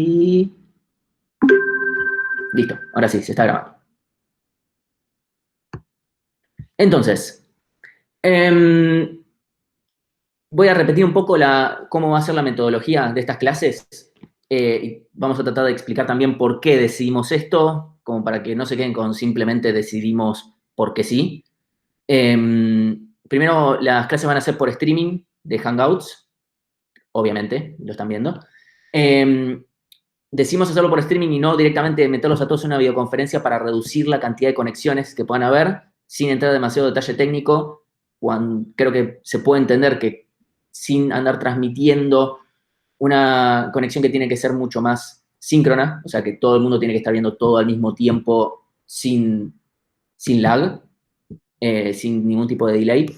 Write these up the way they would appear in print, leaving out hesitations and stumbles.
Y listo, ahora sí, se está grabando. Entonces, voy a repetir un poco cómo va a ser la metodología de estas clases. Vamos a tratar de explicar también por qué decidimos esto, como para que no se queden con simplemente decidimos porque sí. Primero, las clases van a ser por streaming de Hangouts, obviamente, lo están viendo. Decimos hacerlo por streaming y no directamente meterlos a todos en una videoconferencia para reducir la cantidad de conexiones que puedan haber, sin entrar demasiado detalle técnico. Creo que se puede entender que sin andar transmitiendo una conexión que tiene que ser mucho más síncrona, o sea que todo el mundo tiene que estar viendo todo al mismo tiempo sin lag, sin ningún tipo de delay,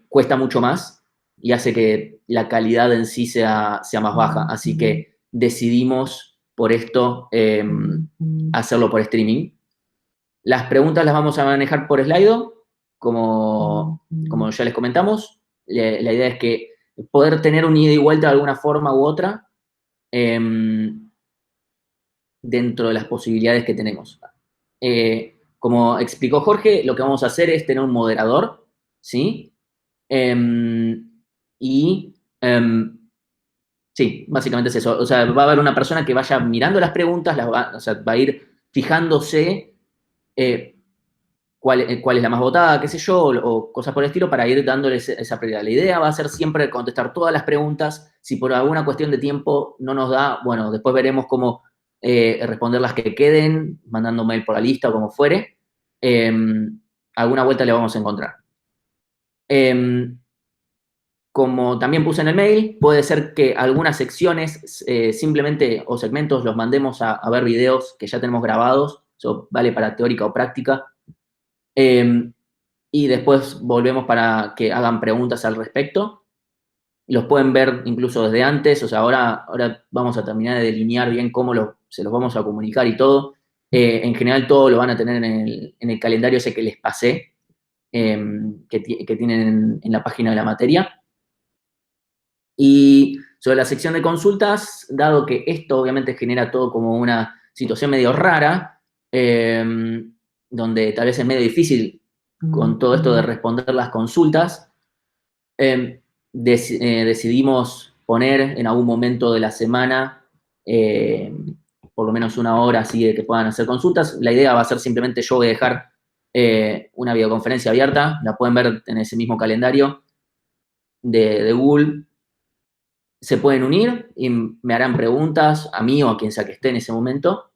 cuesta mucho más y hace que la calidad en sí sea más baja. Así que decidimos por esto hacerlo por streaming. Las preguntas las vamos a manejar por Slido, como ya les comentamos. La idea es que poder tener un ida y vuelta de alguna forma u otra dentro de las posibilidades que tenemos. Como explicó Jorge, lo que vamos a hacer es tener un moderador, ¿sí? Sí, básicamente es eso. O sea, va a haber una persona que vaya mirando las preguntas, o sea, va a ir fijándose cuál es la más votada, qué sé yo, o cosas por el estilo, para ir dándoles esa prioridad. La idea va a ser siempre contestar todas las preguntas. Si por alguna cuestión de tiempo no nos da, bueno, después veremos cómo responder las que queden, mandando mail por la lista o como fuere. Alguna vuelta le vamos a encontrar. Como también puse en el mail, puede ser que algunas secciones simplemente o segmentos los mandemos a ver videos que ya tenemos grabados. Eso vale para teórica o práctica. Y después volvemos para que hagan preguntas al respecto. Los pueden ver incluso desde antes. O sea, ahora vamos a terminar de delinear bien cómo se los vamos a comunicar y todo. En general todo lo van a tener en el calendario ese que les pasé, que tienen en la página de la materia. Y sobre la sección de consultas, dado que esto obviamente genera todo como una situación medio rara, donde tal vez es medio difícil con todo esto de responder las consultas, decidimos poner en algún momento de la semana por lo menos una hora así de que puedan hacer consultas. La idea va a ser simplemente yo voy a dejar una videoconferencia abierta, la pueden ver en ese mismo calendario de Google. Se pueden unir y me harán preguntas a mí o a quien sea que esté en ese momento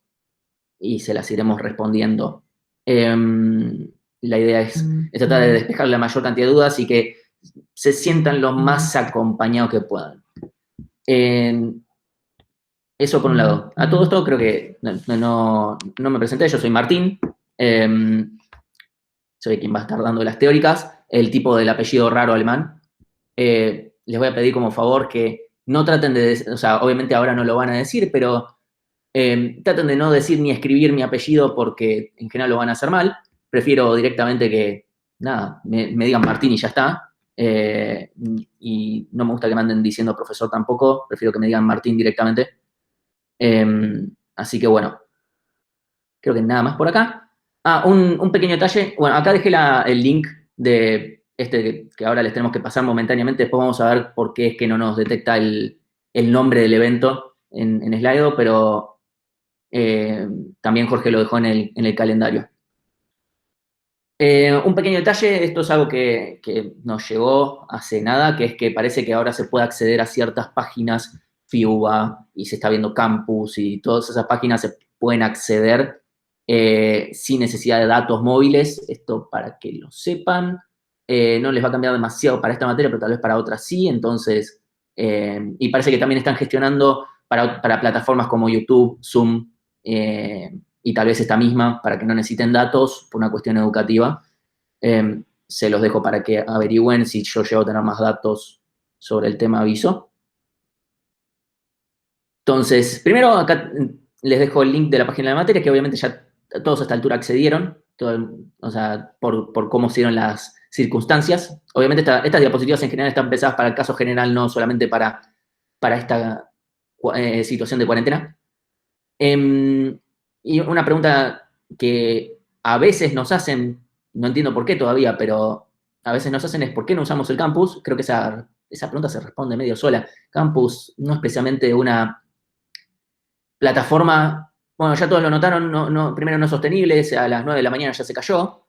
y se las iremos respondiendo. La idea es tratar de despejar la mayor cantidad de dudas y que se sientan lo más acompañados que puedan. Eso por un lado. A todo esto creo que no me presenté, yo soy Martín, soy quien va a estar dando las teóricas, el tipo del apellido raro alemán. Les voy a pedir como favor que no traten de, o sea, obviamente ahora no lo van a decir, pero traten de no decir ni escribir mi apellido porque en general lo van a hacer mal. Prefiero directamente que, nada, me digan Martín y ya está. Y no me gusta que me anden diciendo profesor tampoco, prefiero que me digan Martín directamente. Así que bueno, creo que nada más por acá. Un pequeño detalle. Bueno, acá dejé el link de que ahora les tenemos que pasar momentáneamente. Después vamos a ver por qué es que no nos detecta el nombre del evento en Slido, pero también Jorge lo dejó en el calendario. Un pequeño detalle, esto es algo que nos llegó hace nada, que es que parece que ahora se puede acceder a ciertas páginas, FIUBA, y se está viendo Campus, y todas esas páginas se pueden acceder sin necesidad de datos móviles. Esto para que lo sepan. No les va a cambiar demasiado para esta materia, pero tal vez para otras sí. Entonces, y parece que también están gestionando para plataformas como YouTube, Zoom, y tal vez esta misma, para que no necesiten datos por una cuestión educativa. Se los dejo para que averigüen. Si yo llego a tener más datos sobre el tema, aviso. Entonces, primero acá les dejo el link de la página de la materia, que obviamente ya todos a esta altura accedieron, o sea, por cómo se dieron las circunstancias. Obviamente estas diapositivas en general están pensadas para el caso general, no solamente para situación de cuarentena. Y una pregunta que a veces nos hacen, no entiendo por qué todavía, pero a veces nos hacen es ¿por qué no usamos el campus? Creo que esa pregunta se responde medio sola. Campus no es precisamente una plataforma, bueno, ya todos lo notaron, primero no es sostenible, a las 9 de la mañana ya se cayó,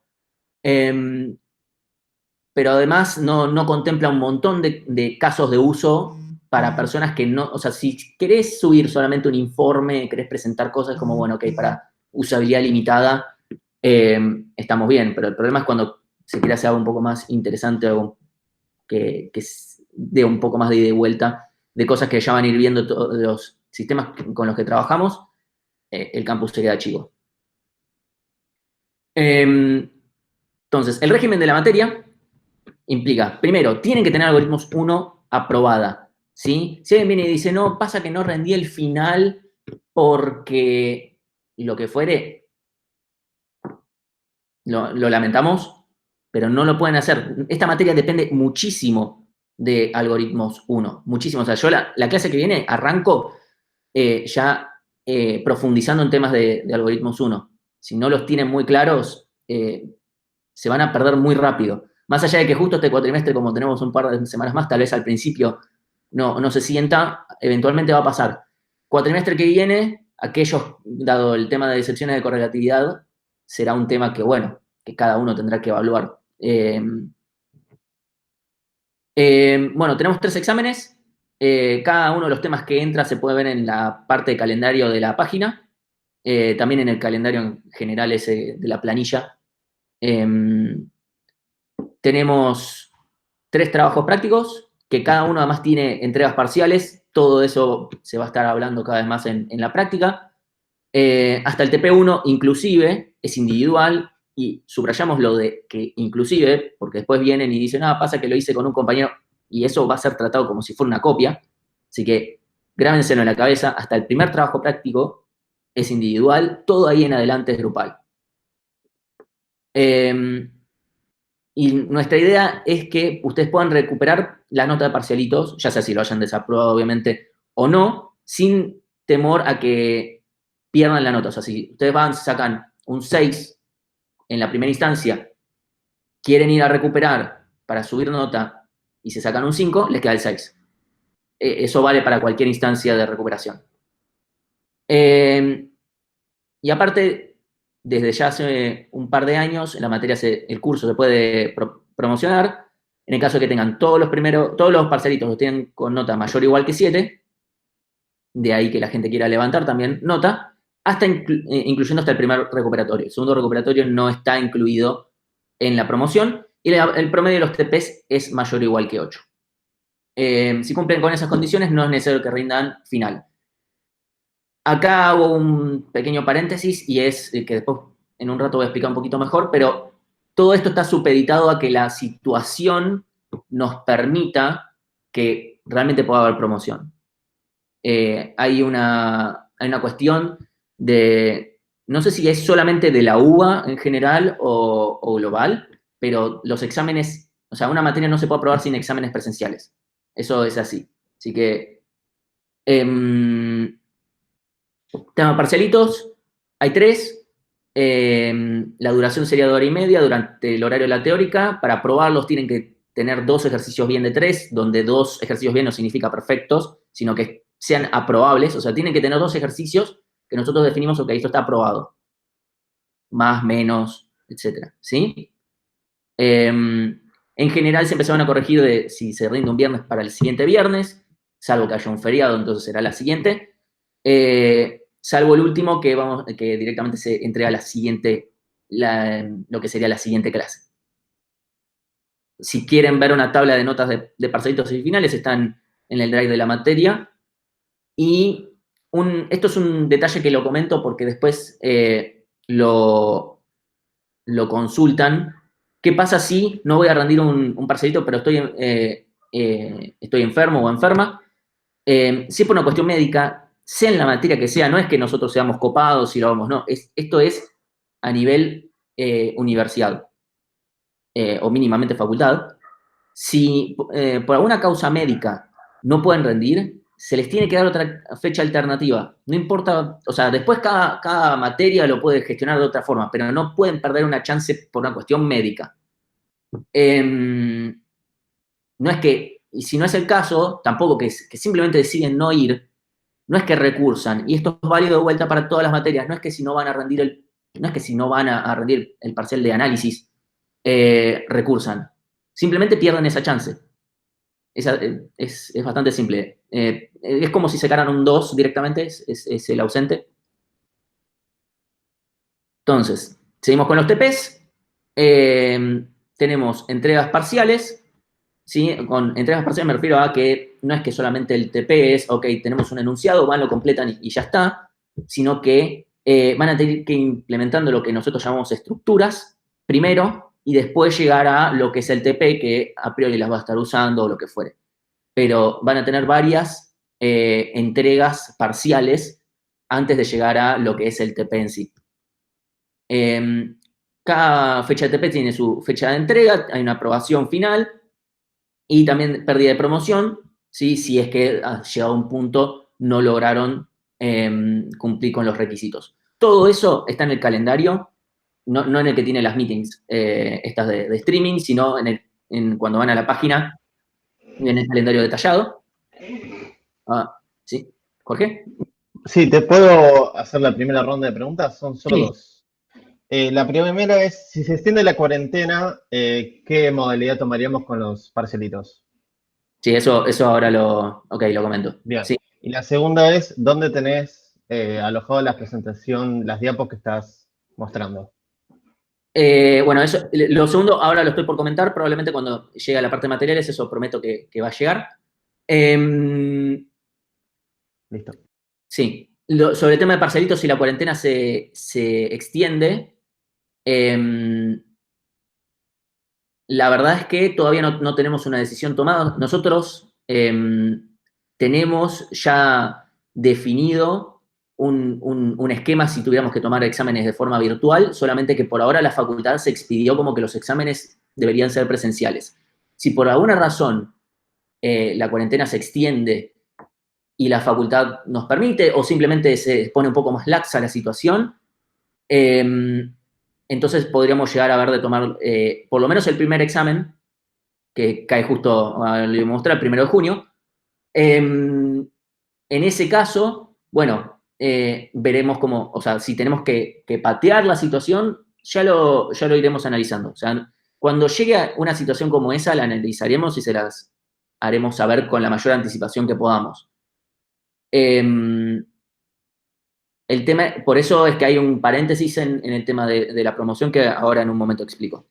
pero además no contempla un montón de casos de uso para personas que no, o sea, si querés subir solamente un informe, querés presentar cosas como, bueno, ok, para usabilidad limitada, estamos bien, pero el problema es cuando se quiere hacer algo un poco más interesante, algo que dé un poco más de ida y vuelta, de cosas que ya van a ir viendo todos los sistemas con los que trabajamos, el campus se queda chivo. Entonces, el régimen de la materia implica, primero, tienen que tener algoritmos 1 aprobada, ¿sí? Si alguien viene y dice, no, pasa que no rendí el final porque lo que fuere, lo lamentamos, pero no lo pueden hacer. Esta materia depende muchísimo de algoritmos 1, muchísimo. O sea, yo la clase que viene arranco ya profundizando en temas de algoritmos 1. Si no los tienen muy claros, se van a perder muy rápido. Más allá de que justo este cuatrimestre, como tenemos un par de semanas más, tal vez al principio no se sienta, eventualmente va a pasar. Cuatrimestre que viene, aquellos, dado el tema de excepciones de correlatividad, será un tema que, bueno, que cada uno tendrá que evaluar. Bueno, tenemos 3 exámenes. Cada uno de los temas que entra se puede ver en la parte de calendario de la página. También en el calendario en general ese de la planilla. Tenemos 3 trabajos prácticos, que cada uno además tiene entregas parciales. Todo eso se va a estar hablando cada vez más en la práctica. Hasta el TP1 inclusive es individual, y subrayamos lo de que inclusive, porque después vienen y dicen, pasa que lo hice con un compañero, y eso va a ser tratado como si fuera una copia. Así que grábenselo en la cabeza, hasta el primer trabajo práctico es individual, todo ahí en adelante es grupal. Y nuestra idea es que ustedes puedan recuperar la nota de parcialitos, ya sea si lo hayan desaprobado, obviamente, o no, sin temor a que pierdan la nota. O sea, si ustedes sacan un 6 en la primera instancia, quieren ir a recuperar para subir nota y se sacan un 5, les queda el 6. Eso vale para cualquier instancia de recuperación. Y aparte, desde ya hace un par de años, la materia, el curso se puede promocionar. En el caso de que tengan todos los parcialitos los tienen con nota mayor o igual que 7, de ahí que la gente quiera levantar también nota, hasta incluyendo hasta el primer recuperatorio. El segundo recuperatorio no está incluido en la promoción, y el promedio de los TPs es mayor o igual que 8. Si cumplen con esas condiciones, no es necesario que rindan final. Acá hago un pequeño paréntesis, y es que después en un rato voy a explicar un poquito mejor, pero todo esto está supeditado a que la situación nos permita que realmente pueda haber promoción. Hay una cuestión de, no sé si es solamente de la UBA en general o global, pero los exámenes, o sea, una materia no se puede aprobar sin exámenes presenciales. Eso es así. Así que, tema parcialitos, hay 3. La duración sería de 1 hora y media durante el horario de la teórica. Para aprobarlos tienen que tener 2 ejercicios bien de 3, donde 2 ejercicios bien no significa perfectos, sino que sean aprobables. O sea, tienen que tener 2 ejercicios que nosotros definimos, ok, esto está aprobado. Más, menos, etcétera, ¿sí? En general siempre se van a corregir de si se rinde un viernes para el siguiente viernes, salvo que haya un feriado, entonces será la siguiente. Salvo el último, que directamente se entrega lo que sería la siguiente clase. Si quieren ver una tabla de notas de parcialitos y finales, están en el drive de la materia. Y esto es un detalle que lo comento porque después lo consultan. ¿Qué pasa si no voy a rendir un parcialito, pero estoy enfermo o enferma? Si es por una cuestión médica, sea en la materia que sea, no es que nosotros seamos copados y lo vamos, no. Esto es a nivel universidad o mínimamente facultad. Si por alguna causa médica no pueden rendir, se les tiene que dar otra fecha alternativa. No importa, o sea, después cada materia lo puede gestionar de otra forma, pero no pueden perder una chance por una cuestión médica. No es que, y si no es el caso, tampoco que simplemente deciden no ir, no es que recursan, y esto es válido de vuelta para todas las materias, no es que si no van a rendir no es que si no van a rendir el parcial de análisis, recursan. Simplemente pierden esa chance. Es bastante simple. Es como si sacaran un 2 directamente, es el ausente. Entonces, seguimos con los TPs. Tenemos entregas parciales. ¿Sí? Con entregas parciales me refiero a que no es que solamente el TP es, ok, tenemos un enunciado, van, lo completan y ya está, sino que van a tener que ir implementando lo que nosotros llamamos estructuras primero y después llegar a lo que es el TP, que a priori las va a estar usando o lo que fuere. Pero van a tener varias entregas parciales antes de llegar a lo que es el TP en sí. Cada fecha de TP tiene su fecha de entrega, hay una aprobación final y también pérdida de promoción, ¿sí? Si es que llegado a un punto no lograron cumplir con los requisitos. Todo eso está en el calendario, no en el que tiene las meetings estas de streaming, sino cuando van a la página, en el calendario detallado. ¿Sí? ¿Jorge? Sí, ¿te puedo hacer la primera ronda de preguntas? Son solo Sí. dos. La primera es, si se extiende la cuarentena, ¿qué modalidad tomaríamos con los parcelitos? Sí, eso ahora lo comento. Bien. Sí. Y la segunda es, ¿dónde tenés alojado la presentación, las diapos que estás mostrando? Bueno, eso, lo segundo, ahora lo estoy por comentar, probablemente cuando llegue a la parte de materiales, eso prometo que va a llegar. Listo. Sí, sobre el tema de parcelitos, si la cuarentena se extiende, la verdad es que todavía no tenemos una decisión tomada. Nosotros tenemos ya definido un esquema si tuviéramos que tomar exámenes de forma virtual, solamente que por ahora la facultad se expidió como que los exámenes deberían ser presenciales. Si por alguna razón la cuarentena se extiende y la facultad nos permite, o simplemente se pone un poco más laxa la situación, entonces podríamos llegar a ver de tomar por lo menos el primer examen, que cae justo, le voy a mostrar, el 1 de junio. En ese caso, bueno, veremos cómo, o sea, si tenemos que patear la situación, ya lo iremos analizando. O sea, cuando llegue a una situación como esa, la analizaremos y se las haremos saber con la mayor anticipación que podamos. El tema, por eso es que hay un paréntesis en el tema de la promoción que ahora en un momento explico.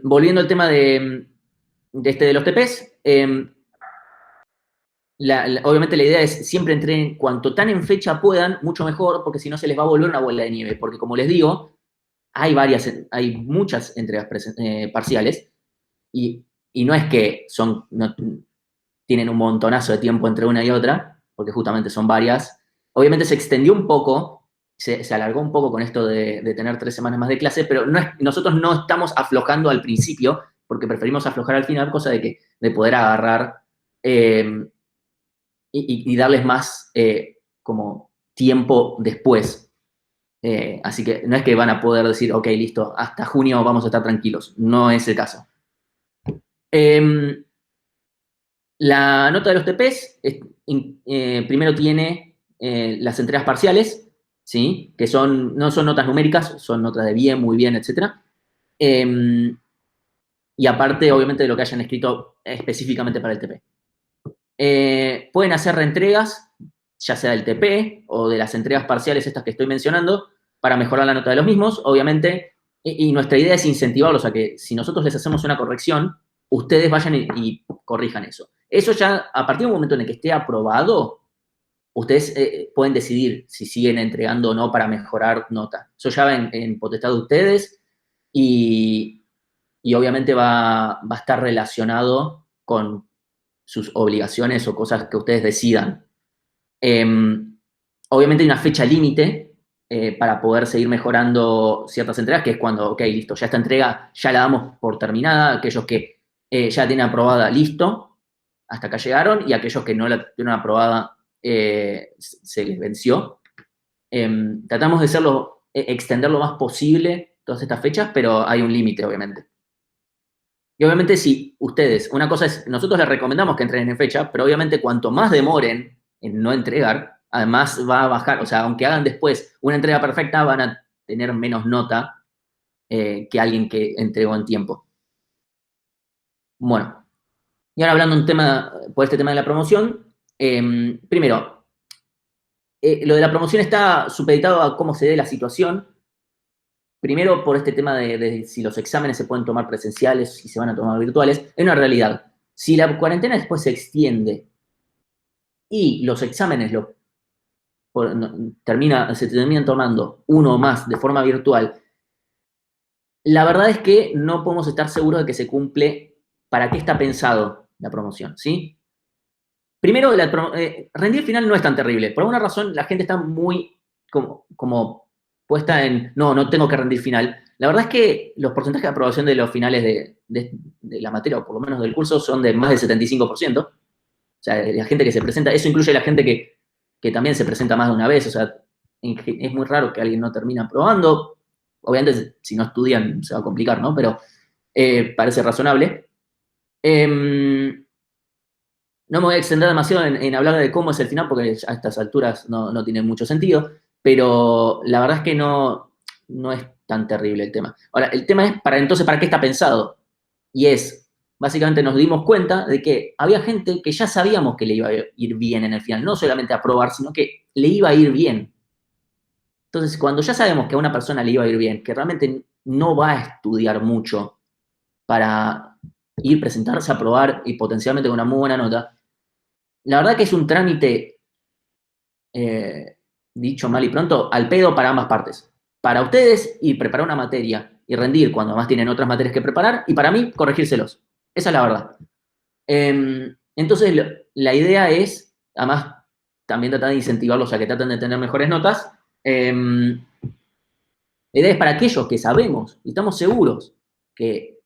Volviendo al tema de los TPs, obviamente la idea es siempre entrenen cuanto tan en fecha puedan, mucho mejor, porque si no se les va a volver una bola de nieve, porque como les digo, hay muchas entregas parciales y no es que tienen un montonazo de tiempo entre una y otra, porque justamente son varias. Obviamente se extendió un poco, se alargó un poco con esto de tener 3 semanas más de clase, pero nosotros no estamos aflojando al principio, porque preferimos aflojar al final, cosa de poder agarrar y darles más como tiempo después. Así que no es que van a poder decir, ok, listo, hasta junio vamos a estar tranquilos. No es el caso. La nota de los TPs primero tiene las entregas parciales, ¿sí? Que no son notas numéricas, son notas de bien, muy bien, etc. Y aparte, obviamente, de lo que hayan escrito específicamente para el TP. Pueden hacer reentregas, ya sea del TP o de las entregas parciales estas que estoy mencionando, para mejorar la nota de los mismos, obviamente. Y nuestra idea es incentivarlos a que si nosotros les hacemos una corrección, ustedes vayan y corrijan eso. Eso ya, a partir del momento en el que esté aprobado, ustedes pueden decidir si siguen entregando o no para mejorar nota. Eso ya va en potestad de ustedes y obviamente va a estar relacionado con sus obligaciones o cosas que ustedes decidan. Obviamente hay una fecha límite para poder seguir mejorando ciertas entregas, que es cuando, ok, listo, ya esta entrega ya la damos por terminada, aquellos que ya tienen aprobada, listo, hasta acá llegaron, y aquellos que no la tuvieron aprobada se les venció. Tratamos de extender lo más posible todas estas fechas, pero hay un límite, obviamente. Y obviamente si ustedes, una cosa es, nosotros les recomendamos que entren en fecha, pero obviamente cuanto más demoren en no entregar, además va a bajar, o sea, aunque hagan después una entrega perfecta, van a tener menos nota que alguien que entregó en tiempo. Bueno, y ahora hablando por este tema de la promoción, primero, lo de la promoción está supeditado a cómo se dé la situación. Primero, por este tema de si los exámenes se pueden tomar presenciales, si se van a tomar virtuales, es una realidad. Si la cuarentena después se extiende y los exámenes se terminan tomando uno o más de forma virtual, la verdad es que no podemos estar seguros de que se cumple para qué está pensado la promoción, ¿sí? Primero, rendir final no es tan terrible. Por alguna razón, la gente está muy como puesta en, no tengo que rendir final. La verdad es que los porcentajes de aprobación de los finales de la materia, o por lo menos del curso, son de más del 75%. O sea, la gente que se presenta, eso incluye la gente que también se presenta más de una vez. O sea, es muy raro que alguien no termine aprobando. Obviamente, si no estudian, se va a complicar, ¿no? Pero parece razonable. No me voy a extender demasiado en hablar de cómo es el final, porque a estas alturas no tiene mucho sentido, pero la verdad es que no es tan terrible el tema. Ahora, el tema es, ¿para qué está pensado? Y es, básicamente nos dimos cuenta de que había gente que ya sabíamos que le iba a ir bien en el final, no solamente a aprobar, sino que le iba a ir bien. Entonces, cuando ya sabemos que a una persona le iba a ir bien, que realmente no va a estudiar mucho para ir, presentarse a aprobar y potencialmente con una muy buena nota, la verdad que es un trámite, dicho mal y pronto, al pedo para ambas partes. Para ustedes, ir preparar una materia y rendir cuando además tienen otras materias que preparar, y para mí, corregírselos. Esa es la verdad. Entonces, la idea es, además, también tratar de incentivarlos a que traten de tener mejores notas. La idea es para aquellos que sabemos y estamos seguros que,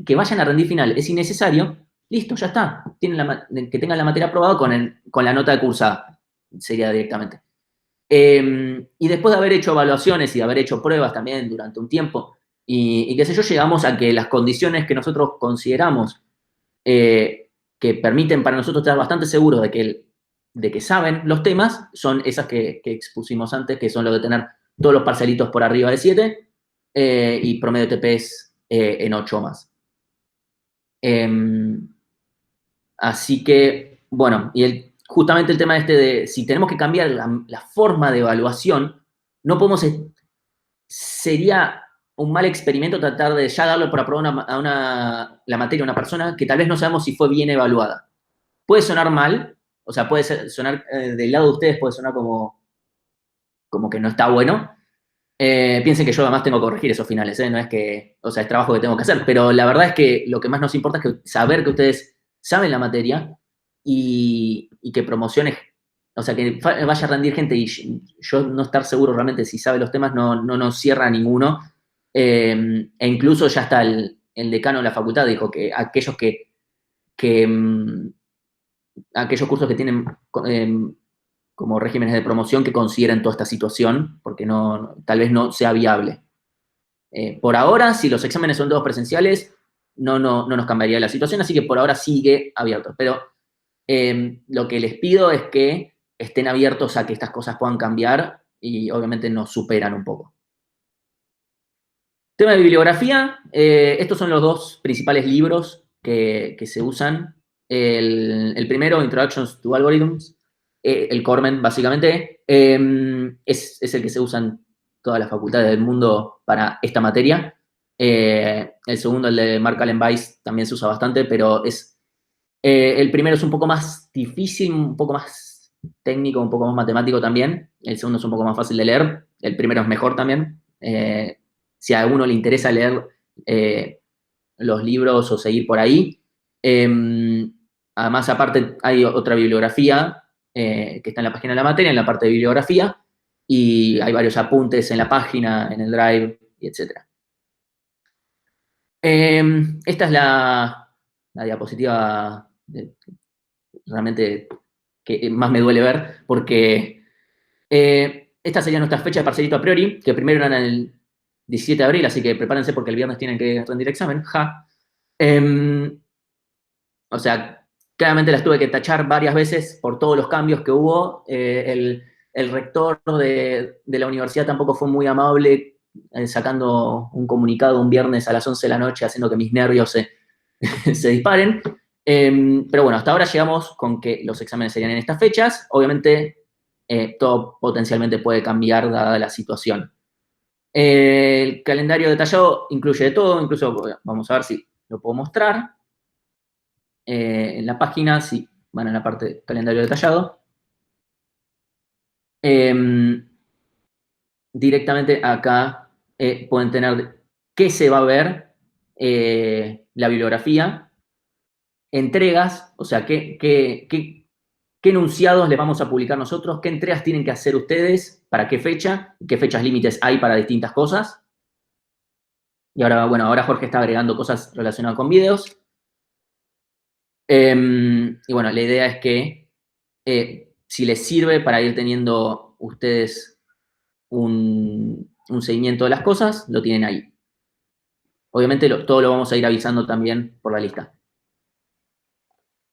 que vayan a rendir final es innecesario, listo, ya está. Que tengan la materia aprobada con la nota de cursada, sería directamente. Y después de haber hecho evaluaciones y de haber hecho pruebas también durante un tiempo, y qué sé yo, llegamos a que las condiciones que nosotros consideramos que permiten para nosotros estar bastante seguros de que saben los temas son esas que expusimos antes, que son lo de tener todos los parcialitos por arriba de 7 y promedio de TPs en 8 más. Así que, bueno, justamente el tema de si tenemos que cambiar la forma de evaluación, no podemos, sería un mal experimento tratar de ya darle por aprobado la materia a una persona que tal vez no sabemos si fue bien evaluada. Puede sonar mal, o sea, puede sonar del lado de ustedes, puede sonar como que no está bueno. Piensen que yo además tengo que corregir esos finales, no es que, o sea, es trabajo que tengo que hacer, pero la verdad es que lo que más nos importa es saber que ustedes saben la materia y que promociones, o sea, que vaya a rendir gente y yo no estar seguro realmente si sabe los temas no nos cierra a ninguno. E incluso ya está el decano de la facultad dijo que aquellos cursos que tienen como regímenes de promoción que consideren toda esta situación, porque tal vez no sea viable. Por ahora, si los exámenes son todos presenciales, no nos cambiaría la situación, así que por ahora sigue abierto. Pero lo que les pido es que estén abiertos a que estas cosas puedan cambiar y obviamente nos superan un poco. Tema de bibliografía, estos son los dos principales libros que se usan. El primero, Introductions to Algorithms, el Cormen, básicamente, es el que se usa en todas las facultades del mundo para esta materia. El segundo, el de Mark Allen Weiss, también se usa bastante, pero el primero es un poco más difícil, un poco más técnico, un poco más matemático también. El segundo es un poco más fácil de leer. El primero es mejor también. Si a uno le interesa leer los libros o seguir por ahí. Además, aparte, hay otra bibliografía que está en la página de la materia, en la parte de bibliografía, y hay varios apuntes en la página, en el Drive, etc. Esta es la diapositiva realmente que más me duele ver, porque esta sería nuestra fecha de parcelito a priori, que primero eran el 17 de abril, así que prepárense porque el viernes tienen que rendir examen, ja. O sea, claramente las tuve que tachar varias veces por todos los cambios que hubo. El rector de la universidad tampoco fue muy amable sacando un comunicado un viernes a las 11 de la noche, haciendo que mis nervios se disparen. Pero bueno, hasta ahora llegamos con que los exámenes serían en estas fechas. Obviamente, todo potencialmente puede cambiar dada la situación. El calendario detallado incluye de todo, incluso vamos a ver si lo puedo mostrar. En la página, si van a la parte de calendario detallado. Directamente acá pueden tener qué se va a ver, la bibliografía, entregas, o sea, qué enunciados les vamos a publicar nosotros, qué entregas tienen que hacer ustedes, para qué fecha, qué fechas límites hay para distintas cosas. Y ahora, bueno, ahora Jorge está agregando cosas relacionadas con videos. Y bueno, la idea es que si les sirve para ir teniendo ustedes un seguimiento de las cosas, lo tienen ahí. Obviamente todo lo vamos a ir avisando también por la lista.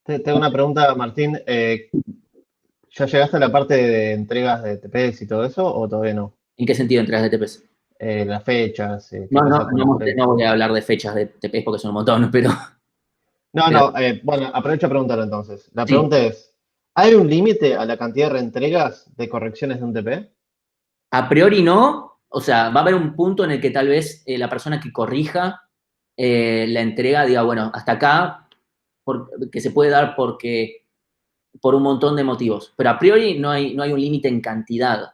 Tengo una pregunta, Martín. ¿Ya llegaste a la parte de entregas de TPS y todo eso o todavía no? ¿En qué sentido entregas de TPs? Las fechas, qué No, no, pasa con los no proyectos. voy a hablar de fechas de TPs porque son un montón, pero, No, pero no, bueno, aprovecho a preguntarlo entonces. La sí. pregunta es, ¿hay un límite a la cantidad de reentregas de correcciones de un TP? A priori no, o sea, va a haber un punto en el que tal vez la persona que corrija la entrega diga, bueno, hasta acá, que se puede dar por un montón de motivos. Pero a priori no hay un límite en cantidad.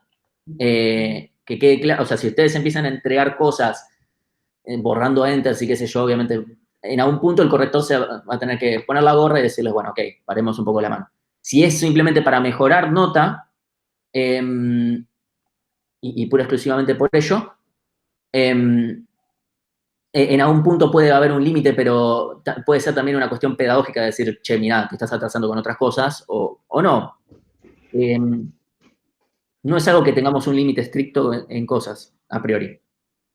Que quede claro, o sea, si ustedes empiezan a entregar cosas borrando enters y qué sé yo, obviamente en algún punto el corrector se va a tener que poner la gorra y decirles, bueno, ok, paremos un poco la mano. Si es simplemente para mejorar nota, y pura exclusivamente por ello, en algún punto puede haber un límite, pero puede ser también una cuestión pedagógica de decir, che, mirá, te estás atrasando con otras cosas, o no. Eh, no es algo que tengamos un límite estricto en cosas, a priori.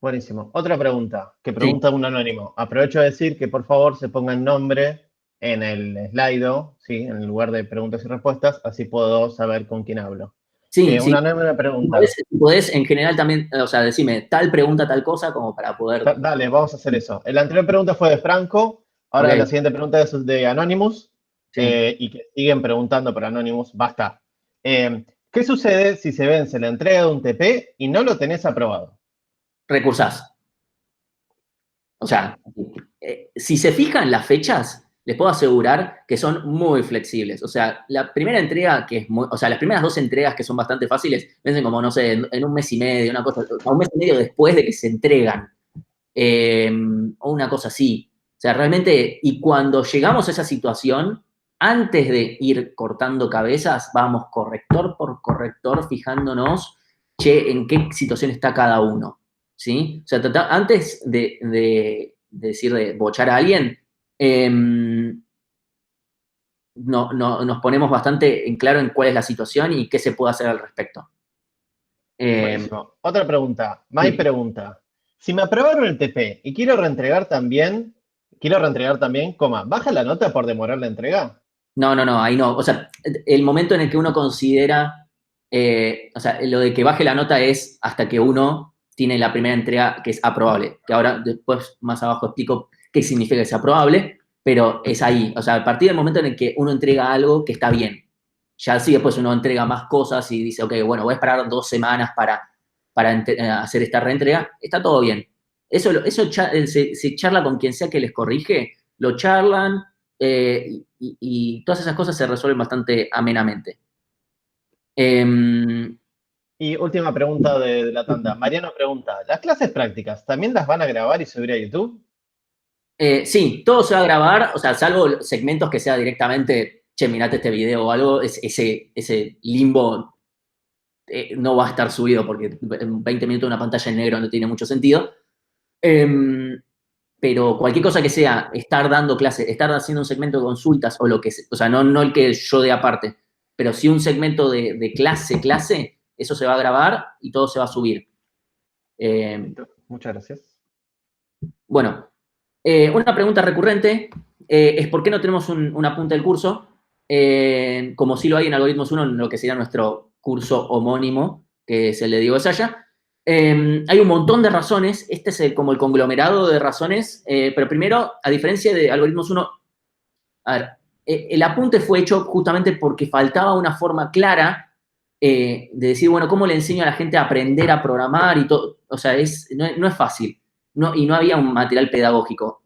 Buenísimo. Otra pregunta, que Sí, pregunta un anónimo. Aprovecho a decir que por favor se ponga el nombre en el slide, ¿sí? En el lugar de preguntas y respuestas, así puedo saber con quién hablo. sí, Una sí. anónima Si podés, pregunta. si podés, en general también, o sea, decime tal pregunta, tal cosa, como para poder. Dale, vamos a hacer eso. La anterior pregunta fue de Franco, ahora la Ok, siguiente pregunta es de Anonymous, sí. y que siguen preguntando por Anonymous, basta. ¿Qué sucede si se vence la entrega de un TP y no lo tenés aprobado? Recursás. O sea, si se fijan las fechas, les puedo asegurar que son muy flexibles. O sea, la primera entrega, o sea, las primeras dos entregas que son bastante fáciles, vencen como, no sé, en un mes y medio, una cosa, o un mes y medio después de que se entregan. eh, o una cosa así. O sea, realmente, y cuando llegamos a esa situación, antes de ir cortando cabezas, vamos corrector por corrector fijándonos, che, en qué situación está cada uno. ¿Sí? O sea, antes de decir de bochar a alguien, nos ponemos bastante en claro en cuál es la situación y qué se puede hacer al respecto. Eh, Buenísimo. Otra pregunta, Mai sí. pregunta. Si me aprobaron el TP y quiero reentregar también, coma, ¿baja la nota por demorar la entrega? No, ahí no. O sea, el momento en el que uno considera, o sea, lo de que baje la nota es hasta que uno tiene la primera entrega que es aprobable, que ahora después más abajo explico qué significa que sea aprobable, pero es ahí. O sea, a partir del momento en el que uno entrega algo que está bien. Ya sí, después uno entrega más cosas y dice, ok, bueno, voy a esperar 2 semanas para hacer esta reentrega, está todo bien. Eso se charla con quien sea que les corrige, lo charlan, y todas esas cosas se resuelven bastante amenamente. Eh, Y última pregunta de la tanda. Mariano pregunta, ¿las clases prácticas también las van a grabar y subir a YouTube? sí, todo se va a grabar, o sea, salvo segmentos que sea directamente, che, mirate este video o algo, ese limbo no va a estar subido porque en 20 minutos una pantalla en negro no tiene mucho sentido. Eh, pero cualquier cosa que sea estar dando clases, estar haciendo un segmento de consultas o lo que sea, o sea, no el que yo dé aparte, pero sí un segmento de clase, eso se va a grabar y todo se va a subir. Muchas gracias. Bueno, una pregunta recurrente es ¿por qué no tenemos un apunte del curso? Como sí lo hay en Algoritmos 1, en lo que sería nuestro curso homónimo, que es el de Diego Saya. Hay un montón de razones, este es como el conglomerado de razones, pero primero, a diferencia de Algoritmos 1, a ver, el apunte fue hecho justamente porque faltaba una forma clara de decir, bueno, ¿cómo le enseño a la gente a aprender a programar y todo? O sea, no es fácil. Y no había un material pedagógico.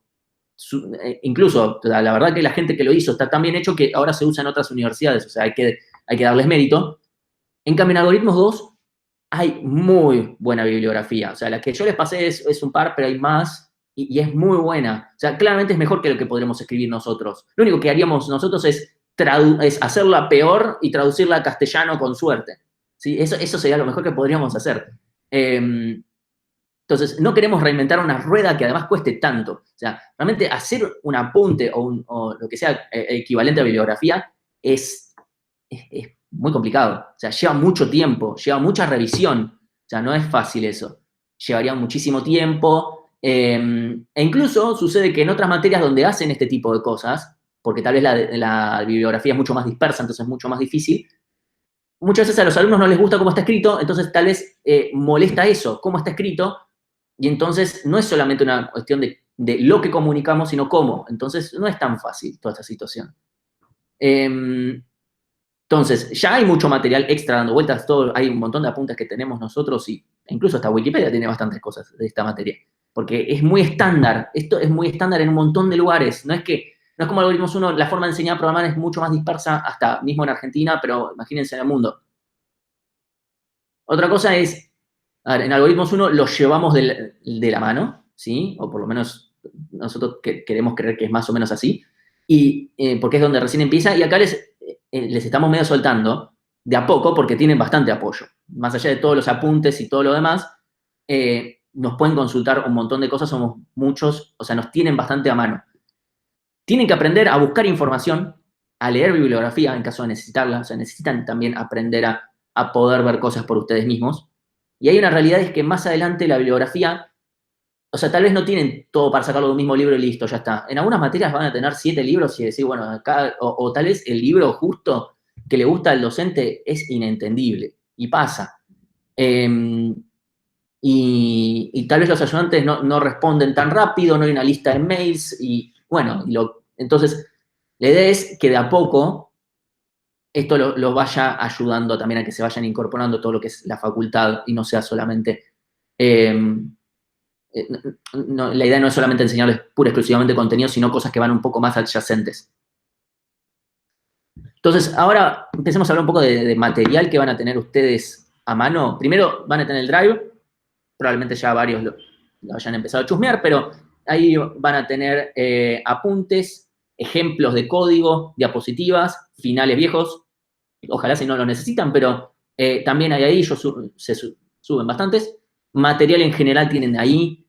Incluso, la verdad que la gente que lo hizo está tan bien hecho que ahora se usa en otras universidades, o sea, hay que darles mérito. En cambio, en Algoritmos 2 hay muy buena bibliografía. O sea, la que yo les pasé es un par, pero hay más y es muy buena. O sea, claramente es mejor que lo que podremos escribir nosotros. Lo único que haríamos nosotros es hacerla peor y traducirla a castellano con suerte. ¿Sí? Eso sería lo mejor que podríamos hacer. Entonces, no queremos reinventar una rueda que además cueste tanto. O sea, realmente hacer un apunte o lo que sea equivalente a bibliografía es muy complicado. O sea, lleva mucho tiempo, lleva mucha revisión. O sea, no es fácil eso. Llevaría muchísimo tiempo. E incluso sucede que en otras materias donde hacen este tipo de cosas, porque tal vez la bibliografía es mucho más dispersa, entonces es mucho más difícil, muchas veces a los alumnos no les gusta cómo está escrito, entonces tal vez molesta eso, cómo está escrito, y entonces no es solamente una cuestión de lo que comunicamos, sino cómo. Entonces no es tan fácil toda esta situación. Entonces, ya hay mucho material extra dando vueltas, hay un montón de apuntes que tenemos nosotros e incluso hasta Wikipedia tiene bastantes cosas de esta materia, porque es muy estándar, esto es muy estándar en un montón de lugares, no es como Algoritmos 1, la forma de enseñar a programar es mucho más dispersa, hasta mismo en Argentina, pero imagínense en el mundo. Otra cosa es, a ver, en Algoritmos 1 los llevamos de la mano, ¿sí? O por lo menos nosotros queremos creer que es más o menos así, y porque es donde recién empieza, y acá les estamos medio soltando de a poco porque tienen bastante apoyo. Más allá de todos los apuntes y todo lo demás, nos pueden consultar un montón de cosas, somos muchos, o sea, nos tienen bastante a mano. Tienen que aprender a buscar información, a leer bibliografía en caso de necesitarla, o sea, necesitan también aprender a poder ver cosas por ustedes mismos. Y hay una realidad es que más adelante la bibliografía, o sea, tal vez no tienen todo para sacarlo de un mismo libro y listo, ya está. En algunas materias van a tener 7 libros y decir, bueno, acá, o tal vez el libro justo que le gusta al docente es inentendible, y pasa. Y tal vez los ayudantes no responden tan rápido, no hay una lista de mails, y bueno, entonces la idea es que de a poco esto lo vaya ayudando también a que se vayan incorporando todo lo que es la facultad y no sea solamente... la idea no es solamente enseñarles pura y exclusivamente contenido, sino cosas que van un poco más adyacentes. Entonces, ahora empecemos a hablar un poco de material que van a tener ustedes a mano. Primero van a tener el Drive, probablemente ya varios lo hayan empezado a chusmear, pero ahí van a tener apuntes, ejemplos de código, diapositivas, finales viejos, ojalá si no lo necesitan, pero también hay ahí, se suben bastantes. Material en general tienen ahí,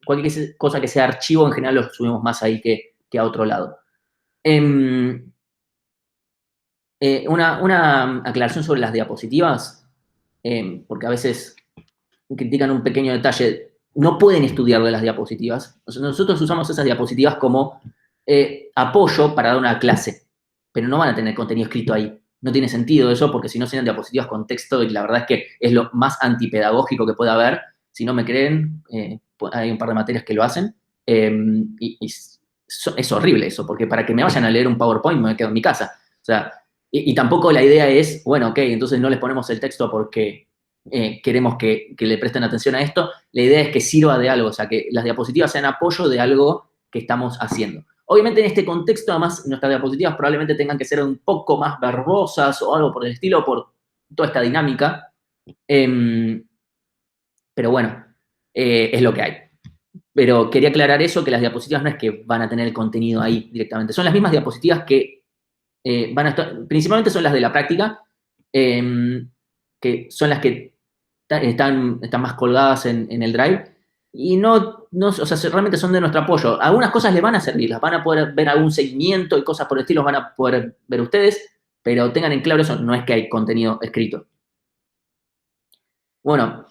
cualquier cosa que sea archivo en general lo subimos más ahí que a otro lado. Una aclaración sobre las diapositivas, porque a veces critican un pequeño detalle, no pueden estudiar de las diapositivas. Nosotros usamos esas diapositivas como apoyo para dar una clase, pero no van a tener contenido escrito ahí. No tiene sentido eso, porque si no serían diapositivas con texto, y la verdad es que es lo más antipedagógico que puede haber. Si no me creen, hay un par de materias que lo hacen, y es horrible eso, porque para que me vayan a leer un PowerPoint me quedo en mi casa. O sea, y tampoco la idea es, bueno, ok, entonces no les ponemos el texto porque queremos que le presten atención a esto. La idea es que sirva de algo, o sea, que las diapositivas sean apoyo de algo que estamos haciendo. Obviamente en este contexto, además, nuestras diapositivas probablemente tengan que ser un poco más verbosas o algo por el estilo, por toda esta dinámica. Pero bueno, es lo que hay. Pero quería aclarar eso, que las diapositivas no es que van a tener el contenido ahí directamente. Son las mismas diapositivas que van a estar, principalmente son las de la práctica, que son las que están más colgadas en el Drive. Y no no, o sea, realmente son de nuestro apoyo. Algunas cosas les van a servir, las van a poder ver algún seguimiento y cosas por el estilo, van a poder ver ustedes, pero tengan en claro eso, no es que hay contenido escrito. Bueno,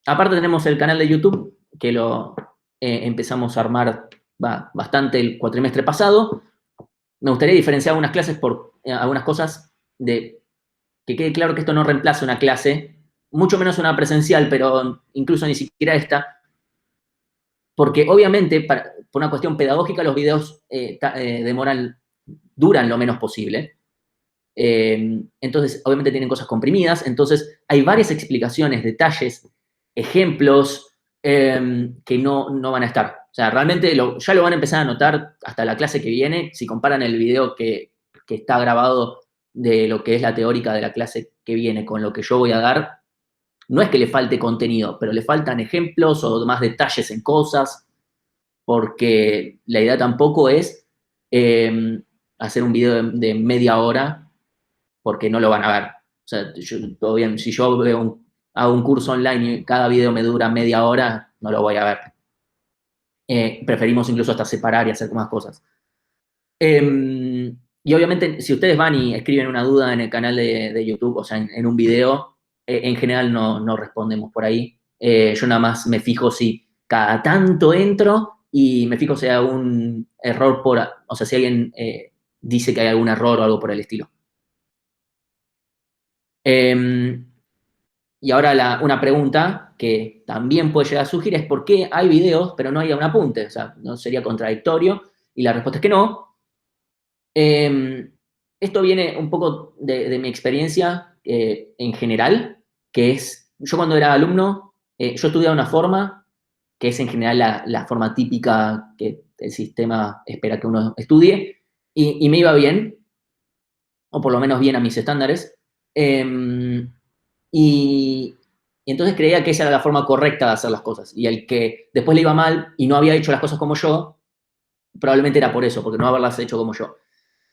aparte tenemos el canal de YouTube, que lo empezamos a armar bastante el cuatrimestre pasado. Me gustaría diferenciar algunas clases por algunas cosas de que quede claro que esto no reemplaza una clase, mucho menos una presencial, pero incluso ni siquiera esta, porque obviamente por una cuestión pedagógica los videos duran lo menos posible. Entonces, obviamente tienen cosas comprimidas, entonces hay varias explicaciones, detalles, ejemplos que no van a estar. O sea, realmente ya lo van a empezar a notar hasta la clase que viene, si comparan el video que está grabado de lo que es la teórica de la clase que viene con lo que yo voy a dar. No es que le falte contenido, pero le faltan ejemplos o más detalles en cosas, porque la idea tampoco es hacer un video de media hora, porque no lo van a ver. O sea, todo bien, si yo hago un curso online y cada video me dura media hora, no lo voy a ver. Preferimos incluso hasta separar y hacer más cosas. Y obviamente, si ustedes van y escriben una duda en el canal de YouTube, o sea, en un video, en general no respondemos por ahí. Yo nada más me fijo si cada tanto entro y me fijo si hay algún error o sea, si alguien dice que hay algún error o algo por el estilo. Y ahora una pregunta que también puede llegar a surgir es ¿por qué hay videos pero no hay un apunte? O sea, ¿no sería contradictorio? Y la respuesta es que no. Esto viene un poco de mi experiencia en general, que es, yo cuando era alumno, yo estudiaba una forma, que es en general la forma típica que el sistema espera que uno estudie, y me iba bien, o por lo menos bien a mis estándares, y entonces creía que esa era la forma correcta de hacer las cosas, y el que después le iba mal y no había hecho las cosas como yo, probablemente era por eso, porque no haberlas hecho como yo.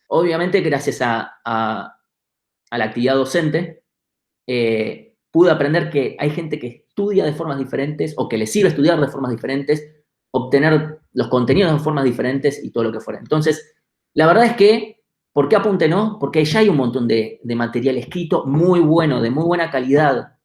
Obviamente, gracias a la actividad docente, pude aprender que hay gente que estudia de formas diferentes o que le sirve estudiar de formas diferentes, obtener los contenidos de formas diferentes y todo lo que fuera. Entonces, la verdad es que, ¿por qué apunte no? Porque ya hay un montón de material escrito muy bueno, de muy buena calidad.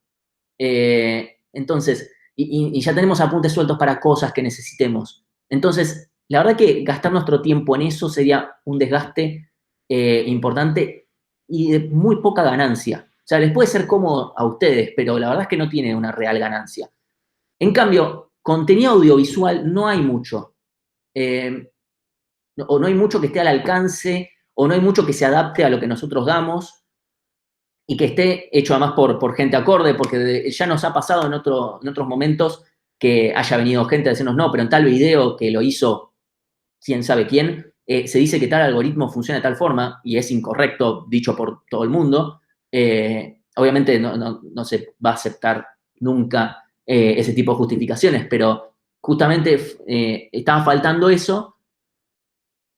Entonces, y ya tenemos apuntes sueltos para cosas que necesitemos. Entonces, la verdad que gastar nuestro tiempo en eso sería un desgaste importante y de muy poca ganancia. O sea, les puede ser cómodo a ustedes, pero la verdad es que no tiene una real ganancia. En cambio, contenido audiovisual no hay mucho. O no hay mucho que esté al alcance, o no hay mucho que se adapte a lo que nosotros damos y que esté hecho además por gente acorde, porque ya nos ha pasado en otros momentos que haya venido gente a decirnos, no, pero en tal video que lo hizo quién sabe quién, se dice que tal algoritmo funciona de tal forma y es incorrecto, dicho por todo el mundo. Obviamente no se va a aceptar nunca ese tipo de justificaciones, pero justamente estaba faltando eso.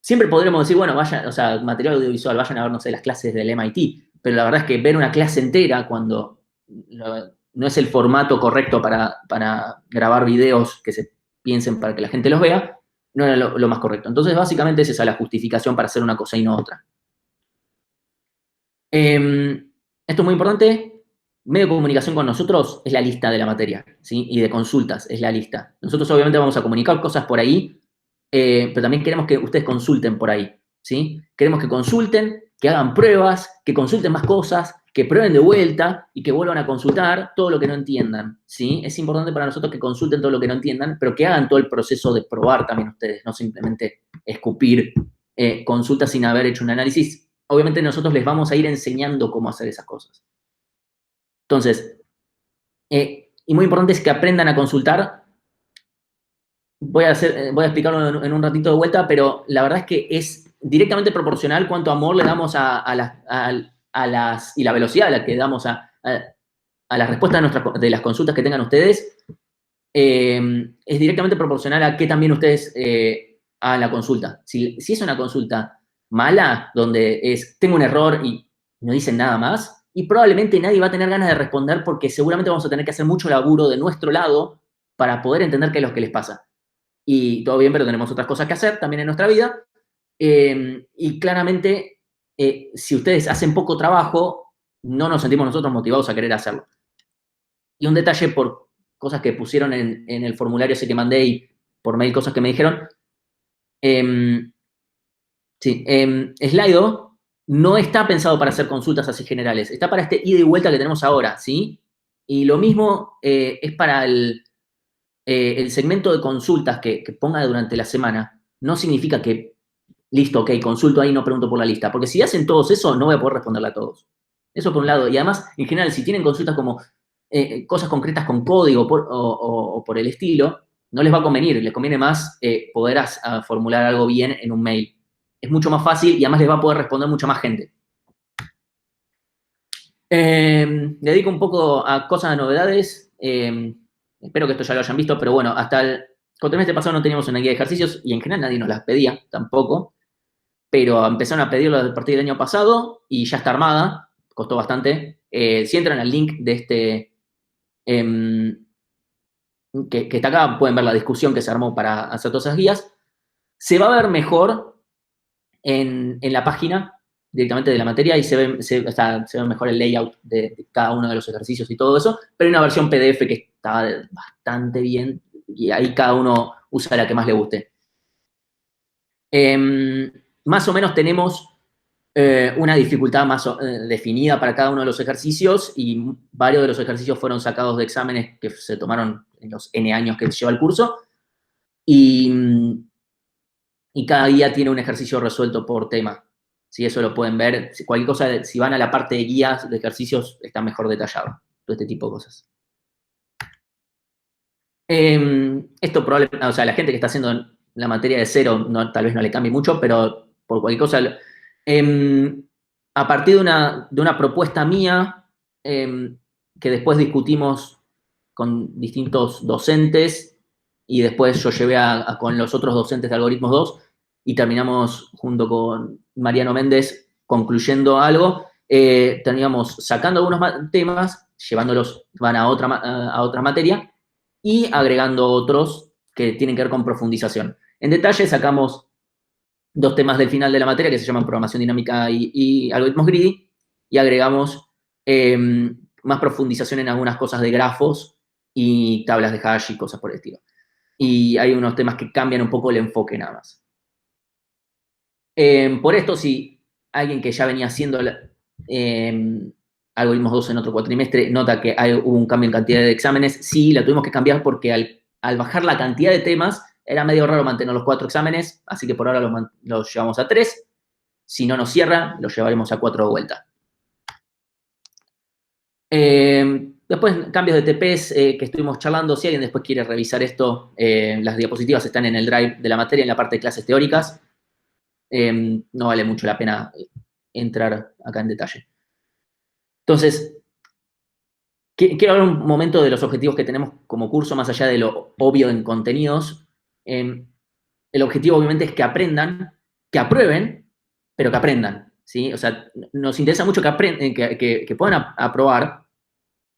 Siempre podremos decir, bueno, vayan, o sea, material audiovisual, vayan a ver, no sé, las clases del MIT, pero la verdad es que ver una clase entera cuando no es el formato correcto para grabar videos que se piensen para que la gente los vea, no era lo más correcto. Entonces, básicamente es esa la justificación para hacer una cosa y no otra. Esto es muy importante. Medio de comunicación con nosotros es la lista de la materia, ¿sí? Y de consultas es la lista. Nosotros obviamente vamos a comunicar cosas por ahí, pero también queremos que ustedes consulten por ahí, ¿sí? Queremos que consulten, que hagan pruebas, que consulten más cosas, que prueben de vuelta y que vuelvan a consultar todo lo que no entiendan, ¿sí? Es importante para nosotros que consulten todo lo que no entiendan, pero que hagan todo el proceso de probar también ustedes, no simplemente escupir consultas sin haber hecho un análisis. Obviamente nosotros les vamos a ir enseñando cómo hacer esas cosas. Entonces, y muy importante es que aprendan a consultar. Voy a explicarlo en un ratito de vuelta, pero la verdad es que es directamente proporcional cuánto amor le damos y la velocidad a la que damos a la respuesta de las consultas que tengan ustedes, es directamente proporcional a que también ustedes hagan la consulta. Si es una consulta mala, donde tengo un error y no dicen nada más, y probablemente nadie va a tener ganas de responder porque seguramente vamos a tener que hacer mucho laburo de nuestro lado para poder entender qué es lo que les pasa. Y todo bien, pero tenemos otras cosas que hacer también en nuestra vida. Y claramente, si ustedes hacen poco trabajo, no nos sentimos nosotros motivados a querer hacerlo. Y un detalle por cosas que pusieron en el formulario ese que mandé y por mail cosas que me dijeron. Slido no está pensado para hacer consultas así generales, está para este ida y vuelta que tenemos ahora, ¿sí? Y lo mismo es para el segmento de consultas que ponga durante la semana. No significa que, listo, ok, consulto ahí, no pregunto por la lista, porque si hacen todos eso, no voy a poder responderle a todos. Eso por un lado. Y además, en general, si tienen consultas como cosas concretas con código o por el estilo, no les va a convenir, les conviene más poder formular algo bien en un mail. Es mucho más fácil y además les va a poder responder mucha más gente. Dedico un poco a cosas de novedades. Espero que esto ya lo hayan visto, pero bueno, hasta el cuatrimestre pasado no teníamos una guía de ejercicios y en general nadie nos las pedía tampoco. Pero empezaron a pedirlo a partir del año pasado y ya está armada. Costó bastante. Si entran al link de este que está acá, pueden ver la discusión que se armó para hacer todas esas guías. Se va a ver mejor en la página directamente de la materia y se ve mejor el layout de cada uno de los ejercicios y todo eso, pero hay una versión PDF que está bastante bien y ahí cada uno usa la que más le guste. Más o menos tenemos una dificultad más definida para cada uno de los ejercicios y varios de los ejercicios fueron sacados de exámenes que se tomaron en los N años que lleva el curso y cada guía tiene un ejercicio resuelto por tema. ¿Sí? Eso lo pueden ver. Cualquier cosa, si van a la parte de guías de ejercicios, está mejor detallado. Todo este tipo de cosas. Esto probablemente, o sea, la gente que está haciendo la materia de cero, tal vez no le cambie mucho, pero por cualquier cosa, a partir de una propuesta mía, que después discutimos con distintos docentes, y después yo llevé con los otros docentes de Algoritmos 2, y terminamos junto con Mariano Méndez concluyendo algo, terminamos sacando algunos temas, llevándolos, van a otra materia, y agregando otros que tienen que ver con profundización. En detalle sacamos 2 temas del final de la materia que se llaman programación dinámica y algoritmos greedy, y agregamos más profundización en algunas cosas de grafos y tablas de hash y cosas por el estilo. Y hay unos temas que cambian un poco el enfoque nada más. Por esto, si alguien que ya venía haciendo algoritmos 2 en otro cuatrimestre nota que hubo un cambio en cantidad de exámenes, sí, la tuvimos que cambiar porque al bajar la cantidad de temas, era medio raro mantener los 4 exámenes, así que por ahora los llevamos a 3. Si no nos cierra, los llevaremos a 4 de vuelta. Después, cambios de TPs que estuvimos charlando. Si alguien después quiere revisar esto, las diapositivas están en el drive de la materia, en la parte de clases teóricas. No vale mucho la pena entrar acá en detalle. Entonces, quiero hablar un momento de los objetivos que tenemos como curso, más allá de lo obvio en contenidos. El objetivo, obviamente, es que aprendan, que aprueben, pero que aprendan, ¿sí? O sea, nos interesa mucho que puedan aprobar,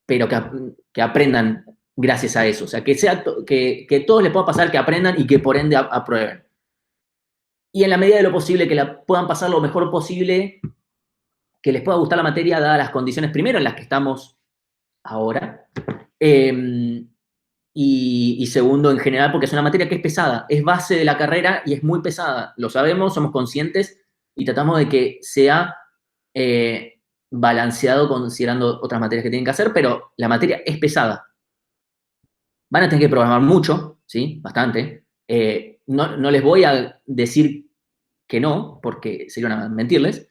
pero que aprendan gracias a eso. O sea, que todos les pueda pasar que aprendan y que por ende aprueben. Y en la medida de lo posible que la puedan pasar lo mejor posible, que les pueda gustar la materia, dadas las condiciones primero en las que estamos ahora, y segundo, en general, porque es una materia que es pesada, es base de la carrera y es muy pesada. Lo sabemos, somos conscientes y tratamos de que sea balanceado considerando otras materias que tienen que hacer, pero la materia es pesada. Van a tener que programar mucho, ¿sí? Bastante. No les voy a decir que no, porque sería mentirles.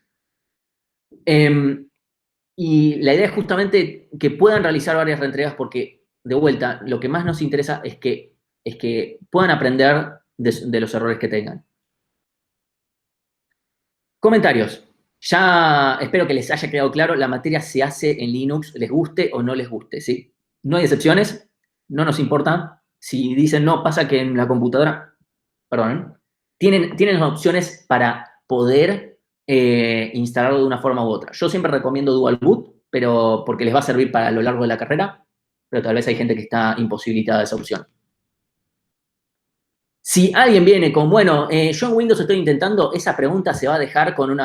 Y la idea es justamente que puedan realizar varias reentregas porque, de vuelta, lo que más nos interesa es que puedan aprender de los errores que tengan. Comentarios. Ya espero que les haya quedado claro, la materia se hace en Linux, les guste o no les guste, ¿sí? No hay excepciones, no nos importa. Si dicen no, pasa que en la computadora, perdón, tienen opciones para poder instalarlo de una forma u otra. Yo siempre recomiendo Dual Boot, pero porque les va a servir para lo largo de la carrera, pero tal vez hay gente que está imposibilitada de esa opción. Si alguien viene con, bueno, yo en Windows estoy intentando, esa pregunta se va a dejar con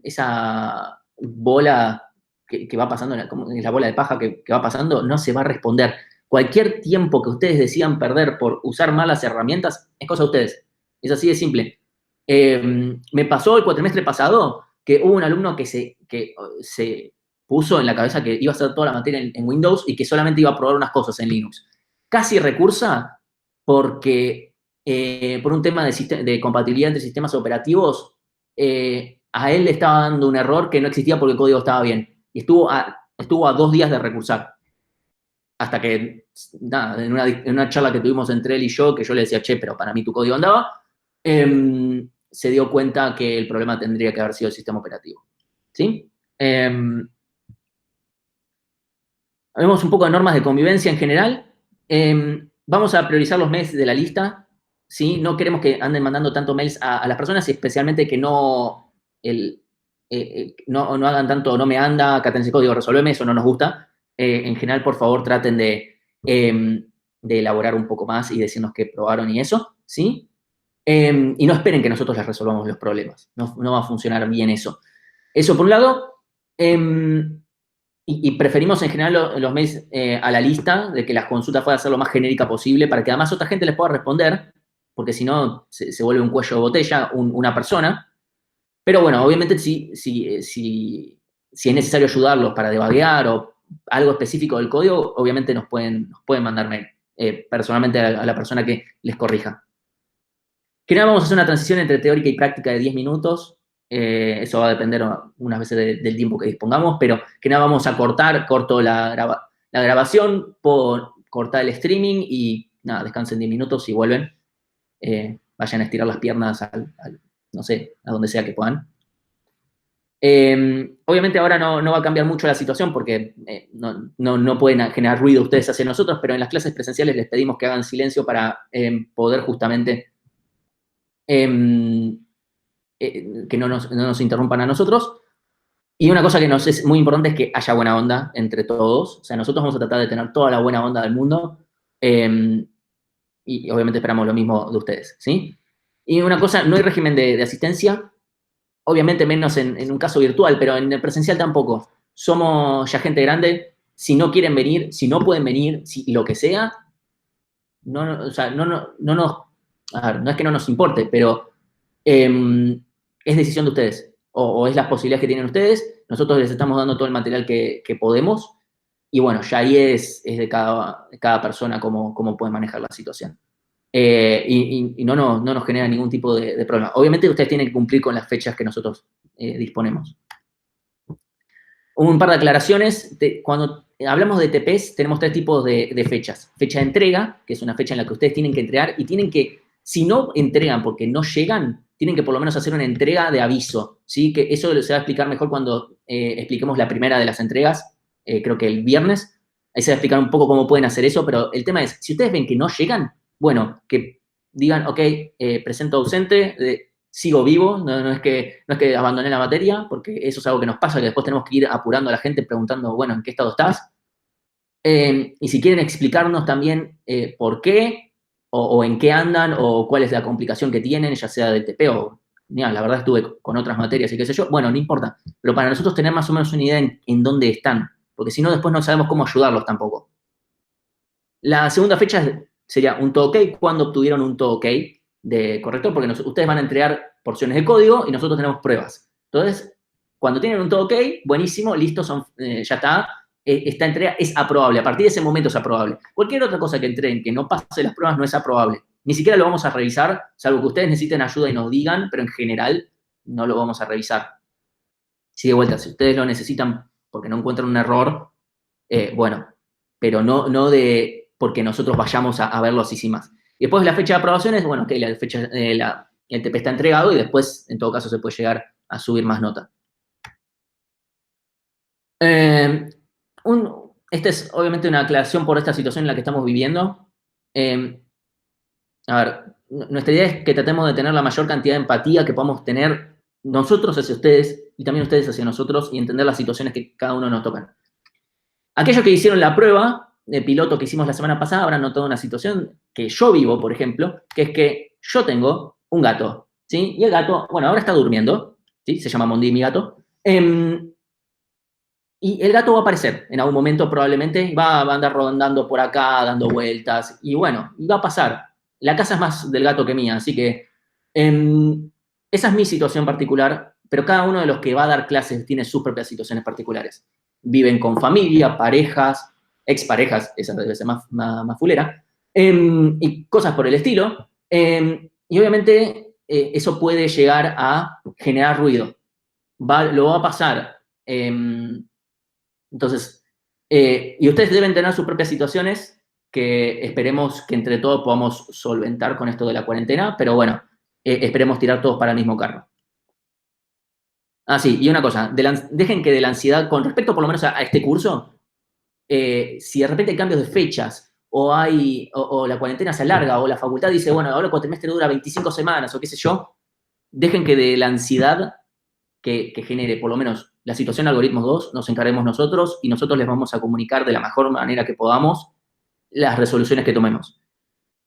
esa bola que va pasando, la bola de paja que va pasando, no se va a responder. Cualquier tiempo que ustedes decidan perder por usar malas herramientas, es cosa de ustedes. Es así de simple. Me pasó el cuatrimestre pasado que hubo un alumno que se puso en la cabeza que iba a hacer toda la materia en Windows y que solamente iba a probar unas cosas en Linux. Casi recursa porque por un tema de compatibilidad entre sistemas operativos, a él le estaba dando un error que no existía porque el código estaba bien. Y estuvo a 2 días de recursar. Hasta que, nada, en una charla que tuvimos entre él y yo, que yo le decía, che, pero para mí tu código andaba, se dio cuenta que el problema tendría que haber sido el sistema operativo. ¿Sí? Vemos un poco de normas de convivencia en general. Vamos a priorizar los mails de la lista. ¿Sí? No queremos que anden mandando tanto mails a las personas, especialmente que no hagan tanto no me anda, acá tenés el código, resolveme, eso no nos gusta. En general, por favor, traten de elaborar un poco más y decirnos qué probaron y eso, ¿sí? Y no esperen que nosotros les resolvamos los problemas. No va a funcionar bien eso. Eso por un lado. Y preferimos en general los mails a la lista, de que las consultas puedan ser lo más genérica posible, para que además otra gente les pueda responder, porque si no se vuelve un cuello de botella una persona. Pero bueno, obviamente si es necesario ayudarlos para debuguear o algo específico del código, obviamente nos pueden mandar mail, personalmente a la persona que les corrija. Que nada, vamos a hacer una transición entre teórica y práctica de 10 minutos. Eso va a depender unas veces del tiempo que dispongamos, pero que nada, vamos a corto la grabación, cortar el streaming y nada, descansen 10 minutos y vuelven. Vayan a estirar las piernas no sé, a donde sea que puedan. Obviamente ahora no va a cambiar mucho la situación porque no pueden generar ruido ustedes hacia nosotros, pero en las clases presenciales les pedimos que hagan silencio para poder justamente que no nos interrumpan a nosotros. Y una cosa que nos es muy importante es que haya buena onda entre todos. O sea, nosotros vamos a tratar de tener toda la buena onda del mundo. Y obviamente esperamos lo mismo de ustedes, ¿sí? Y una cosa, no hay régimen de asistencia. Obviamente menos en un caso virtual, pero en el presencial tampoco. Somos ya gente grande. Si no quieren venir, si no pueden venir, lo que sea, o sea, a ver, no es que no nos importe, pero es decisión de ustedes, o es las posibilidades que tienen ustedes. Nosotros les estamos dando todo el material que podemos, y bueno, ya ahí es de cada persona cómo puede manejar la situación. Y no nos genera ningún tipo de problema. Obviamente ustedes tienen que cumplir con las fechas que nosotros disponemos. Un par de aclaraciones. Cuando hablamos de TPs, tenemos 3 tipos de fechas. Fecha de entrega, que es una fecha en la que ustedes tienen que entregar y tienen que, si no entregan porque no llegan, tienen que por lo menos hacer una entrega de aviso, ¿sí? Que eso se va a explicar mejor cuando expliquemos la primera de las entregas, creo que el viernes. Ahí se va a explicar un poco cómo pueden hacer eso, pero el tema es, si ustedes ven que no llegan, bueno, que digan, ok, presento ausente, sigo vivo, no es que abandoné la materia, porque eso es algo que nos pasa, que después tenemos que ir apurando a la gente preguntando, bueno, ¿en qué estado estás? Y si quieren explicarnos también por qué, o en qué andan, o cuál es la complicación que tienen, ya sea del TP o, mira, la verdad estuve con otras materias y qué sé yo, bueno, no importa, pero para nosotros tener más o menos una idea en dónde están, porque si no, después no sabemos cómo ayudarlos tampoco. La segunda fecha sería un todo ok, cuando obtuvieron un todo ok de corrector, porque ustedes van a entregar porciones de código y nosotros tenemos pruebas. Entonces, cuando tienen un todo ok, buenísimo, listo, ya está, esta entrega es aprobable, a partir de ese momento es aprobable. Cualquier otra cosa que entreguen que no pase las pruebas no es aprobable. Ni siquiera lo vamos a revisar, salvo que ustedes necesiten ayuda y nos digan, pero en general no lo vamos a revisar. Si de vuelta, si ustedes lo necesitan porque no encuentran un error, bueno, pero no de porque nosotros vayamos a verlo así sin más. Y después la fecha de aprobación es, bueno, ok, el TP está entregado y después, en todo caso, se puede llegar a subir más nota. Esta es obviamente una aclaración por esta situación en la que estamos viviendo. A ver, nuestra idea es que tratemos de tener la mayor cantidad de empatía que podamos tener nosotros hacia ustedes y también ustedes hacia nosotros y entender las situaciones que cada uno nos tocan. Aquellos que hicieron la prueba, piloto que hicimos la semana pasada habrán notado una situación que yo vivo, por ejemplo, que es que yo tengo un gato, ¿sí? Y el gato, bueno, ahora está durmiendo, ¿sí? Se llama Mondi, mi gato. Y el gato va a aparecer en algún momento probablemente, va a andar rondando por acá, dando vueltas, y bueno, y va a pasar. La casa es más del gato que mía, así que esa es mi situación particular, pero cada uno de los que va a dar clases tiene sus propias situaciones particulares. Viven con familia, parejas, exparejas, esa debe ser más fulera, y cosas por el estilo. Y obviamente eso puede llegar a generar ruido. Lo va a pasar. Entonces, y ustedes deben tener sus propias situaciones que esperemos que entre todos podamos solventar con esto de la cuarentena, pero bueno, esperemos tirar todos para el mismo carro. Ah, sí, y una cosa, dejen que de la ansiedad, con respecto por lo menos a este curso, si de repente hay cambios de fechas, o la cuarentena se alarga, o la facultad dice, bueno, ahora el cuatrimestre dura 25 semanas, o qué sé yo, dejen que de la ansiedad que genere por lo menos la situación algoritmos 2 nos encarguemos nosotros y nosotros les vamos a comunicar de la mejor manera que podamos las resoluciones que tomemos.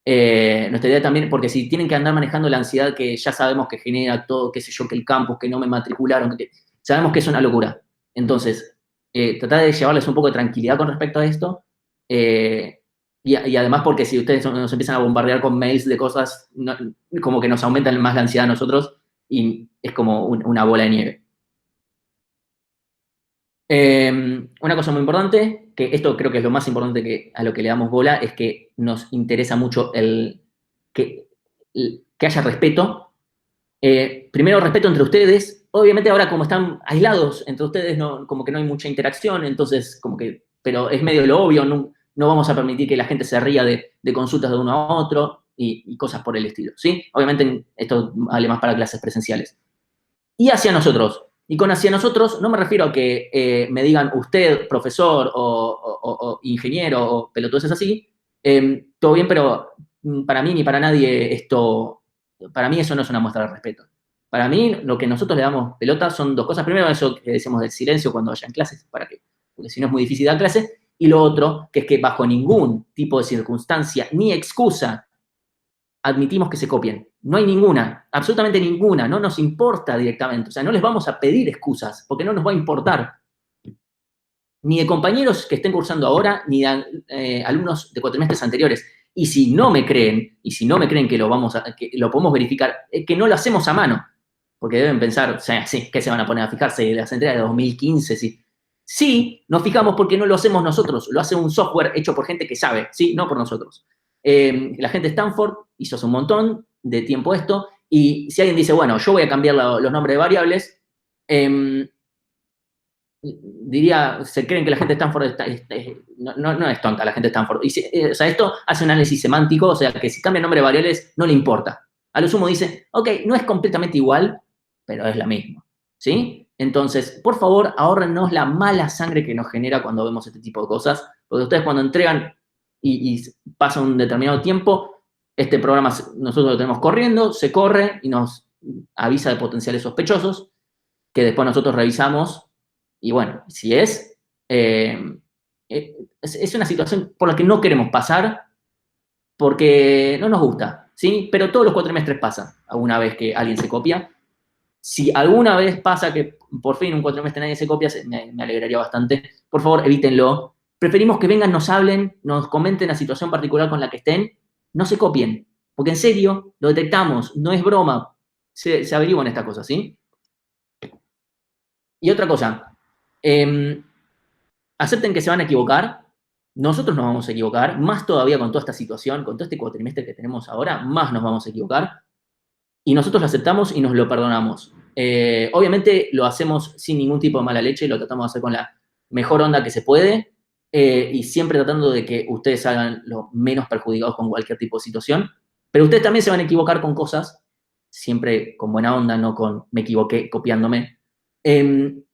Nuestra idea también, porque si tienen que andar manejando la ansiedad que ya sabemos que genera todo, qué sé yo, que el campus, que no me matricularon, sabemos que es una locura. Entonces, tratar de llevarles un poco de tranquilidad con respecto a esto. Y además porque si ustedes nos empiezan a bombardear con mails de cosas, como que nos aumentan más la ansiedad a nosotros y es como una bola de nieve. Una cosa muy importante, que esto creo que es lo más importante a lo que le damos bola, es que nos interesa mucho que haya respeto. Primero, respeto entre ustedes. Obviamente ahora como están aislados entre ustedes, como que no hay mucha interacción, entonces pero es medio lo obvio, no vamos a permitir que la gente se ría de consultas de uno a otro y cosas por el estilo, ¿sí? Obviamente esto vale más para clases presenciales. Y hacia nosotros. Y con hacia nosotros no me refiero a que me digan usted, profesor o ingeniero o pelotudeces así. Todo bien, pero para mí ni para nadie para mí eso no es una muestra de respeto. Para mí lo que nosotros le damos pelota son dos cosas. Primero, eso que decimos del silencio cuando haya en clases, porque si no es muy difícil dar clase. Y lo otro, que es que bajo ningún tipo de circunstancia ni excusa admitimos que se copien. No hay ninguna, absolutamente ninguna, no nos importa directamente. O sea, no les vamos a pedir excusas, porque no nos va a importar. Ni de compañeros que estén cursando ahora, ni de alumnos de cuatrimestres anteriores. Y si no me creen, que lo podemos verificar, que no lo hacemos a mano. Porque deben pensar, o sea, sí, ¿qué se van a poner a fijarse? Las entregas de 2015, sí. Sí, nos fijamos porque no lo hacemos nosotros, lo hace un software hecho por gente que sabe, sí, no por nosotros. La gente de Stanford hizo hace un montón de tiempo esto, y si alguien dice, bueno, yo voy a cambiar los nombres de variables, diría, se creen que la gente de Stanford no es tonta la gente de Stanford. O sea, esto hace un análisis semántico, o sea, que si cambia el nombre de variables no le importa. A lo sumo dice, ok, no es completamente igual, pero es la misma, ¿sí? Entonces, por favor, ahórrennos la mala sangre que nos genera cuando vemos este tipo de cosas, porque ustedes cuando entregan y pasa un determinado tiempo, este programa nosotros lo tenemos corriendo, se corre y nos avisa de potenciales sospechosos, que después nosotros revisamos y bueno, si es una situación por la que no queremos pasar porque no nos gusta, ¿sí? Pero todos los cuatrimestres pasa alguna vez que alguien se copia. Si alguna vez pasa que por fin un cuatrimestre nadie se copia, me alegraría bastante. Por favor, evítenlo. Preferimos que vengan, nos hablen, nos comenten la situación particular con la que estén. No se copien, porque en serio, lo detectamos, no es broma. Se averiguan estas cosas, ¿sí? Y otra cosa, acepten que se van a equivocar. Nosotros nos vamos a equivocar, más todavía con toda esta situación, con todo este cuatrimestre que tenemos ahora, más nos vamos a equivocar. Y nosotros lo aceptamos y nos lo perdonamos. Obviamente lo hacemos sin ningún tipo de mala leche, lo tratamos de hacer con la mejor onda que se puede y siempre tratando de que ustedes hagan lo menos perjudicados con cualquier tipo de situación. Pero ustedes también se van a equivocar con cosas, siempre con buena onda, no con me equivoqué copiándome.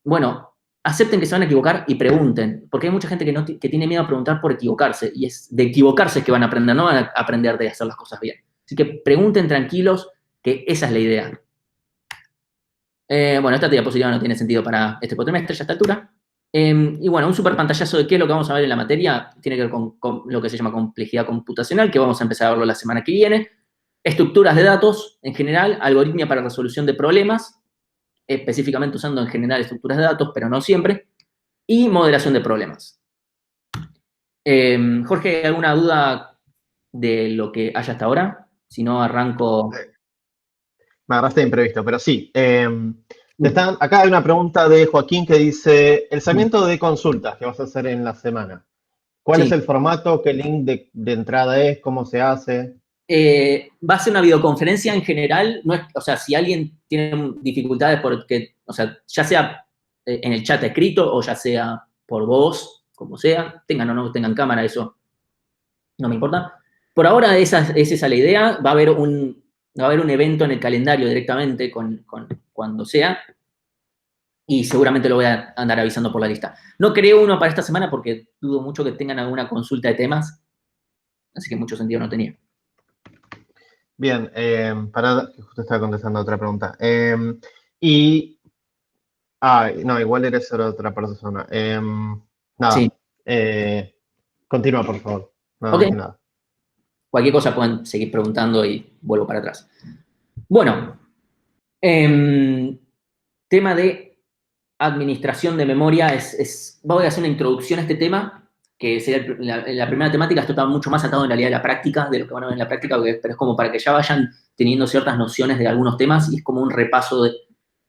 Bueno, acepten que se van a equivocar y pregunten, porque hay mucha gente que tiene miedo a preguntar por equivocarse, y es de equivocarse que van a aprender, no van a aprender de hacer las cosas bien. Así que pregunten tranquilos, que esa es la idea. Bueno, esta diapositiva no tiene sentido para este cuatrimestre ya a esta altura. Y bueno, un super pantallazo de qué es lo que vamos a ver en la materia tiene que ver con lo que se llama complejidad computacional, que vamos a empezar a verlo la semana que viene. Estructuras de datos en general, algoritmia para resolución de problemas, específicamente usando en general estructuras de datos, pero no siempre, y modelación de problemas. Jorge, ¿alguna duda de lo que haya hasta ahora? Si no, arranco. Me agarraste de imprevisto, pero sí. Acá hay una pregunta de Joaquín que dice, el segmento de consultas que vas a hacer en la semana, ¿cuál es Sí. el formato? ¿Qué link de entrada es? ¿Cómo se hace? Va a ser una videoconferencia en general, no es, o sea, si alguien tiene dificultades porque, o sea, ya sea en el chat escrito o ya sea por voz, como sea, tengan o no tengan cámara, eso no me importa. Por ahora es esa la idea, va a haber un evento en el calendario directamente cuando sea, y seguramente lo voy a andar avisando por la lista. No creo uno para esta semana porque dudo mucho que tengan alguna consulta de temas, así que mucho sentido no tenía. Bien, para que justo estaba contestando otra pregunta. No, igual eres otra persona. Sí, Nada, continúa, por favor. No ok. dije nada. Cualquier cosa pueden seguir preguntando y vuelvo para atrás. Bueno, tema de administración de memoria. Voy a hacer una introducción a este tema, que sería la primera temática. Esto está mucho más atado en realidad a la práctica, de lo que van a ver en la práctica, pero es como para que ya vayan teniendo ciertas nociones de algunos temas y es como un repaso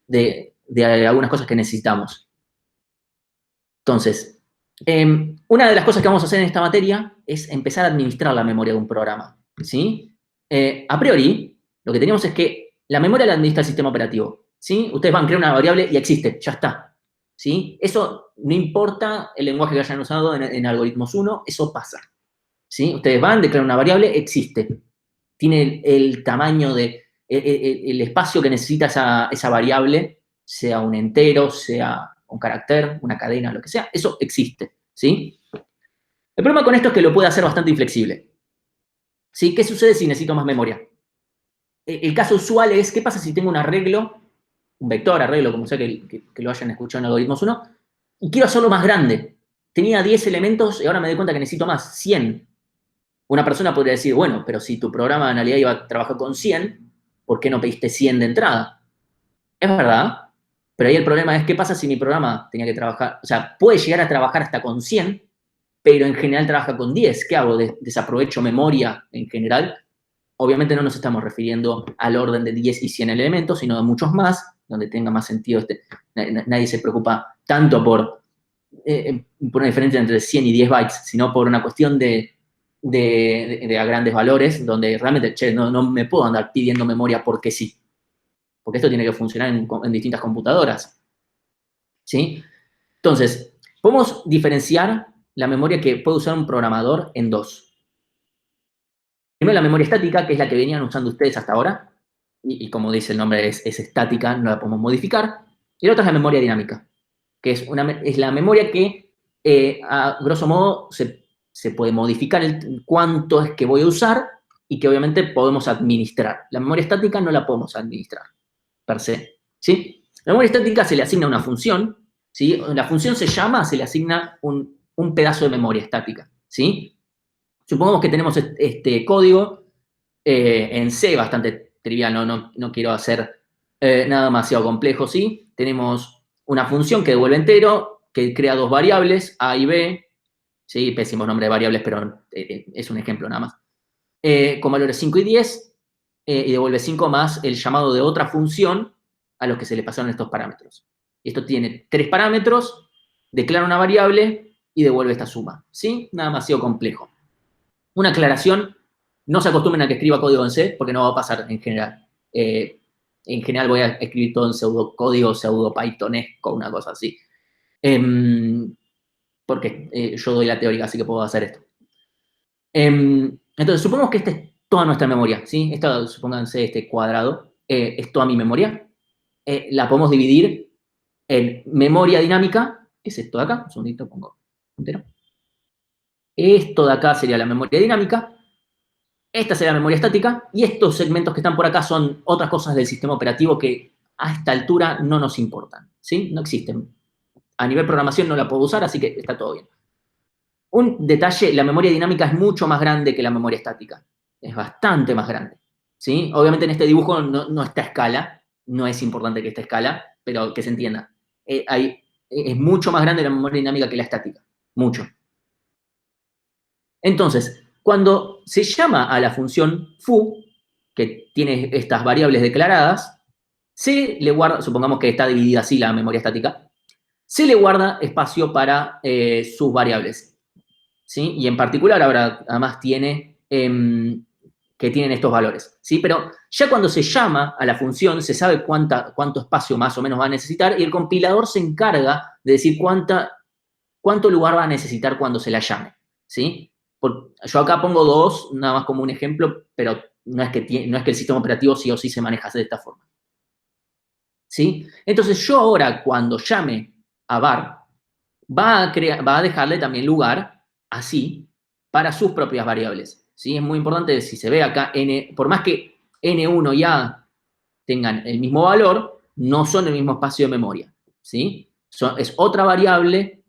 de algunas cosas que necesitamos. Entonces, una de las cosas que vamos a hacer en esta materia es empezar a administrar la memoria de un programa, ¿sí? A priori, lo que tenemos es que la memoria la administra el sistema operativo, ¿sí? Ustedes van a crear una variable y existe, ya está, ¿sí? Eso no importa el lenguaje que hayan usado en algoritmos 1, eso pasa, ¿sí? Ustedes van, declaran una variable, existe. Tiene el tamaño el espacio que necesita esa variable, sea un entero, sea un carácter, una cadena, lo que sea, eso existe, ¿sí? El problema con esto es que lo puede hacer bastante inflexible, ¿sí? ¿Qué sucede si necesito más memoria? El caso usual es, ¿qué pasa si tengo un arreglo, un vector, arreglo, como sea que lo hayan escuchado en algoritmos 1, y quiero hacerlo más grande? Tenía 10 elementos y ahora me doy cuenta que necesito más, 100. Una persona podría decir, bueno, pero si tu programa en realidad iba a trabajar con 100, ¿por qué no pediste 100 de entrada? Es verdad, pero ahí el problema es, ¿qué pasa si mi programa tenía que trabajar? O sea, puede llegar a trabajar hasta con 100, pero en general trabaja con 10. ¿Qué hago? ¿Desaprovecho memoria en general? Obviamente no nos estamos refiriendo al orden de 10 y 100 elementos, sino de muchos más, donde tenga más sentido. Nadie se preocupa tanto por una diferencia entre 100 y 10 bytes, sino por una cuestión de a grandes valores, donde realmente, no me puedo andar pidiendo memoria porque sí, porque esto tiene que funcionar en distintas computadoras, ¿sí? Entonces, podemos diferenciar la memoria que puede usar un programador en dos. Primero, la memoria estática, que es la que venían usando ustedes hasta ahora, y como dice el nombre, es estática, no la podemos modificar. Y la otra es la memoria dinámica, que es la memoria que, a grosso modo, se puede modificar cuánto es que voy a usar y que obviamente podemos administrar. La memoria estática no la podemos administrar, per se, ¿sí? La memoria estática se le asigna una función, ¿sí? La función se le asigna un pedazo de memoria estática, ¿sí? Supongamos que tenemos este código en C, bastante trivial, no quiero hacer nada demasiado complejo, ¿sí? Tenemos una función que devuelve entero, que crea dos variables, A y B, ¿sí? Pésimo nombre de variables, pero es un ejemplo nada más. Con valores 5 y 10, y devuelve 5 más el llamado de otra función a los que se le pasaron estos parámetros. Esto tiene 3 parámetros, declara una variable y devuelve esta suma, ¿sí? Nada demasiado complejo. Una aclaración, no se acostumbren a que escriba código en C, porque no va a pasar en general. En general voy a escribir todo en pseudocódigo, pseudo Pythonesco, una cosa así. Porque yo doy la teórica, así que puedo hacer esto. Entonces, supongamos que esta es toda nuestra memoria, ¿sí? Esto, supónganse, este cuadrado, es toda mi memoria. La podemos dividir en memoria dinámica, que es esto de acá. Un segundito, pongo entero. Esto de acá sería la memoria dinámica. Esta sería la memoria estática y estos segmentos que están por acá son otras cosas del sistema operativo que a esta altura no nos importan, ¿sí? No existen. a nivel programación no la puedo usar, así que está todo bien. Un detalle, la memoria dinámica es mucho más grande que la memoria estática. Es bastante más grande, ¿sí? Obviamente en este dibujo no está a escala, no es importante que esté a escala, pero que se entienda. Es mucho más grande la memoria dinámica que la estática, mucho. Entonces, cuando se llama a la función foo, que tiene estas variables declaradas, se le guarda, supongamos que está dividida así la memoria estática, se le guarda espacio para sus variables, ¿sí? Y en particular ahora además tiene que tienen estos valores, ¿sí? Pero ya cuando se llama a la función se sabe cuánto espacio más o menos va a necesitar y el compilador se encarga de decir cuánto lugar va a necesitar cuando se la llame, ¿sí? Yo acá pongo 2, nada más como un ejemplo, pero no es que el sistema operativo sí o sí se maneja de esta forma, ¿sí? Entonces yo ahora cuando llame a var, va a dejarle también lugar, así, para sus propias variables, ¿sí? Es muy importante, si se ve acá, por más que n1 y a tengan el mismo valor, no son el mismo espacio de memoria, ¿sí? Es otra variable,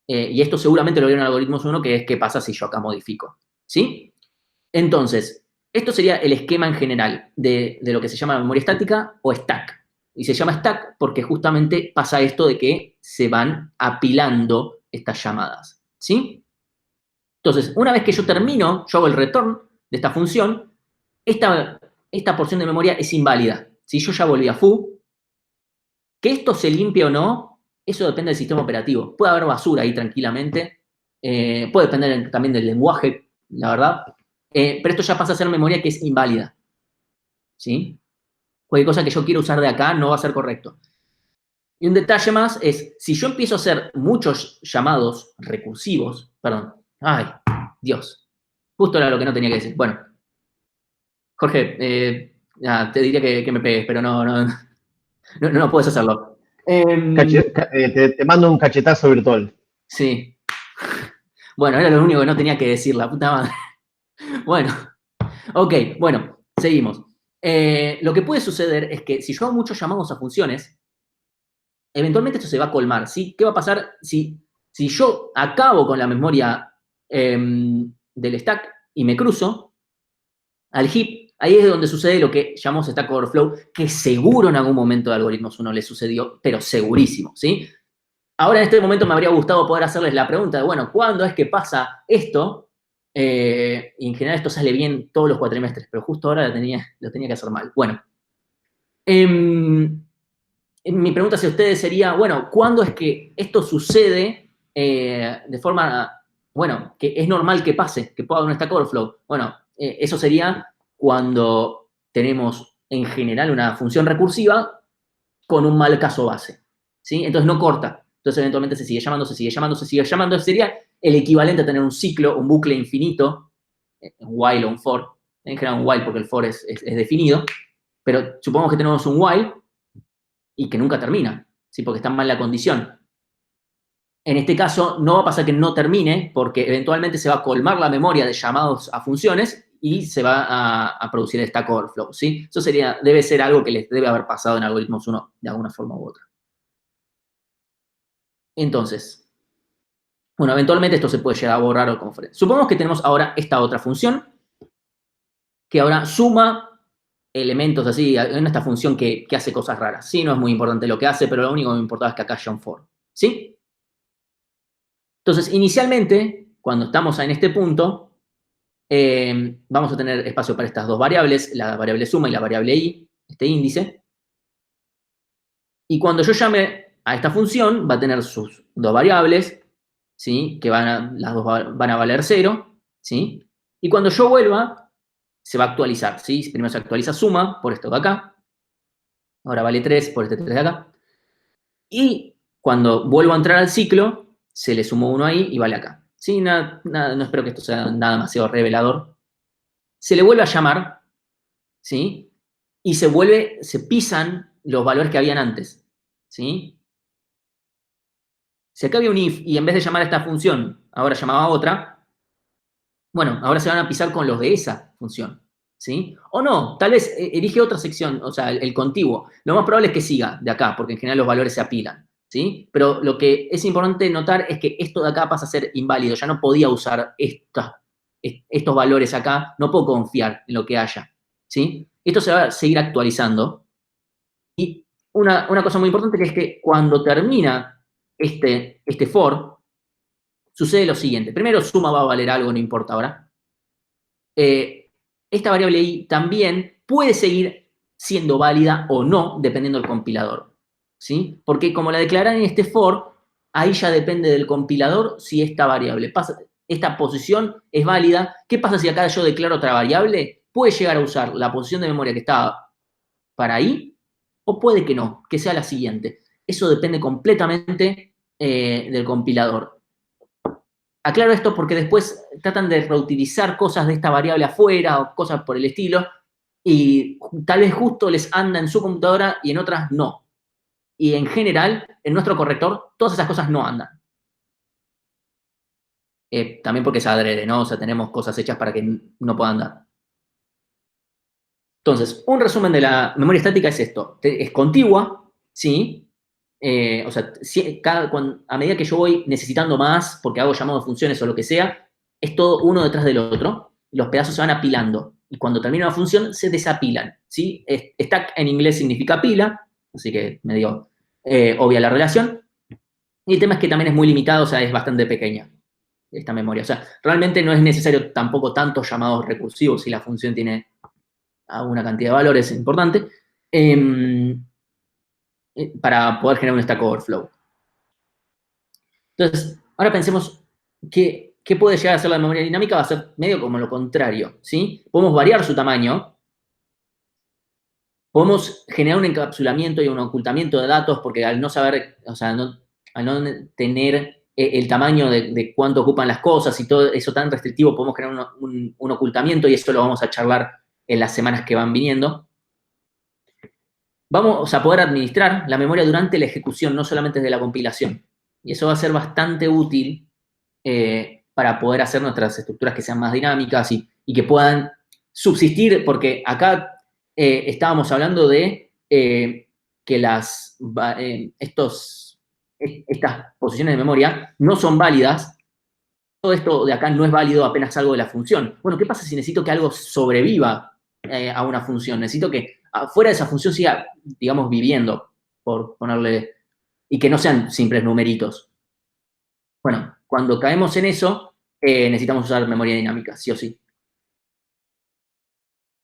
y esto seguramente lo vieron en algoritmos 1, que es qué pasa si yo acá modifico, ¿sí? Entonces, esto sería el esquema en general de lo que se llama memoria estática o stack. Y se llama stack porque justamente pasa esto de que se van apilando estas llamadas, ¿sí? Entonces, una vez que yo termino, yo hago el return de esta función, esta porción de memoria es inválida. Si yo ya volví a foo, que esto se limpie o no, eso depende del sistema operativo. Puede haber basura ahí tranquilamente, puede depender también del lenguaje, la verdad, pero esto ya pasa a ser memoria que es inválida, ¿sí? Cualquier cosa que yo quiera usar de acá no va a ser correcto. Y un detalle más es, si yo empiezo a hacer muchos llamados recursivos, perdón, ay, Dios, justo era lo que no tenía que decir. Bueno, Jorge, te diría que me pegues, pero no puedes hacerlo. Te mando un cachetazo virtual. Sí. Bueno, era lo único que no tenía que decir, la puta madre. Bueno, ok, bueno, seguimos. Lo que puede suceder es que si yo hago muchos llamados a funciones, eventualmente esto se va a colmar, ¿sí? ¿Qué va a pasar si yo acabo con la memoria del stack y me cruzo al heap? Ahí es donde sucede lo que llamamos Stack Overflow, que seguro en algún momento de Algoritmos 1 le sucedió, pero segurísimo, ¿sí? Ahora en este momento me habría gustado poder hacerles la pregunta de, bueno, ¿cuándo es que pasa esto? Y en general esto sale bien todos los cuatrimestres, pero justo ahora lo tenía que hacer mal. Bueno, mi pregunta hacia ustedes sería, bueno, ¿cuándo es que esto sucede de forma, bueno, que es normal que pase, que pueda haber un Stack Overflow? Bueno, eso sería cuando tenemos en general una función recursiva con un mal caso base, ¿sí? Entonces no corta. Entonces eventualmente se sigue llamando, se sigue llamando, se sigue llamando. Sería el equivalente a tener un ciclo, un bucle infinito, un while o un for. En general un while porque el for es definido. Pero supongamos que tenemos un while y que nunca termina, ¿sí? Porque está mal la condición. En este caso no va a pasar que no termine porque eventualmente se va a colmar la memoria de llamados a funciones y se va a producir el Stack Overflow, ¿sí? Eso debe ser algo que les debe haber pasado en Algoritmos 1 de alguna forma u otra. Entonces, bueno, eventualmente esto se puede llegar a borrar o conferir. Supongamos que tenemos ahora esta otra función que ahora suma elementos así, en esta función que hace cosas raras. Sí, no es muy importante lo que hace, pero lo único que me importaba es que acá haya un for, ¿sí? Entonces, inicialmente, cuando estamos en este punto, vamos a tener espacio para estas dos variables, la variable suma y la variable i, este índice. Y cuando yo llame a esta función, va a tener sus dos variables, ¿sí? Que las dos van a valer 0, ¿sí? Y cuando yo vuelva, se va a actualizar, ¿sí? Primero se actualiza suma por esto de acá. Ahora vale 3 por este 3 de acá. Y cuando vuelvo a entrar al ciclo, se le sumó 1 ahí y vale acá. ¿Sí? No espero que esto sea nada demasiado revelador. Se le vuelve a llamar, ¿sí? Y se pisan los valores que habían antes, ¿sí? Si acá había un if y en vez de llamar a esta función, ahora llamaba a otra, bueno, ahora se van a pisar con los de esa función, ¿sí? O no, tal vez elige otra sección, o sea, el contiguo. Lo más probable es que siga de acá, porque en general los valores se apilan, ¿sí? Pero lo que es importante notar es que esto de acá pasa a ser inválido. Ya no podía usar estos valores acá, no puedo confiar en lo que haya, ¿sí? Esto se va a seguir actualizando. Y una cosa muy importante que es que cuando termina este for, sucede lo siguiente. Primero, suma va a valer algo, no importa ahora. Esta variable i también puede seguir siendo válida o no, dependiendo del compilador, ¿sí? Porque como la declaran en este for, ahí ya depende del compilador si esta variable pasa, esta posición es válida. ¿Qué pasa si acá yo declaro otra variable? Puede llegar a usar la posición de memoria que estaba para ahí, o puede que no, que sea la siguiente. Eso depende completamente del compilador. Aclaro esto porque después tratan de reutilizar cosas de esta variable afuera o cosas por el estilo, y tal vez justo les anda en su computadora y en otras no. Y en general, en nuestro corrector, todas esas cosas no andan. También porque es adrede, ¿no? O sea, tenemos cosas hechas para que no puedan andar. Entonces, un resumen de la memoria estática es esto. Es contigua, ¿sí? O sea, a medida que yo voy necesitando más, porque hago llamados de funciones o lo que sea, es todo uno detrás del otro. Los pedazos se van apilando. Y cuando termina la función, se desapilan, ¿sí? Stack en inglés significa pila, así que medio obvia la relación. Y el tema es que también es muy limitado, o sea, es bastante pequeña esta memoria. O sea, realmente no es necesario tampoco tantos llamados recursivos si la función tiene una cantidad de valores importante. Para poder generar un Stack Overflow. Entonces, ahora pensemos qué puede llegar a ser la memoria dinámica. Va a ser medio como lo contrario, ¿sí? Podemos variar su tamaño, podemos generar un encapsulamiento y un ocultamiento de datos, porque al no saber, o sea, al no tener el tamaño de cuánto ocupan las cosas y todo eso tan restrictivo, podemos crear un ocultamiento, y eso lo vamos a charlar en las semanas que van viniendo. Vamos a poder administrar la memoria durante la ejecución, no solamente desde la compilación. Y eso va a ser bastante útil para poder hacer nuestras estructuras que sean más dinámicas y que puedan subsistir, porque acá estábamos hablando de que estas posiciones de memoria no son válidas. Todo esto de acá no es válido apenas salgo de la función. Bueno, ¿qué pasa si necesito que algo sobreviva a una función? Necesito que fuera de esa función siga, digamos, viviendo, por ponerle, y que no sean simples numeritos. Bueno, cuando caemos en eso, necesitamos usar memoria dinámica, sí o sí.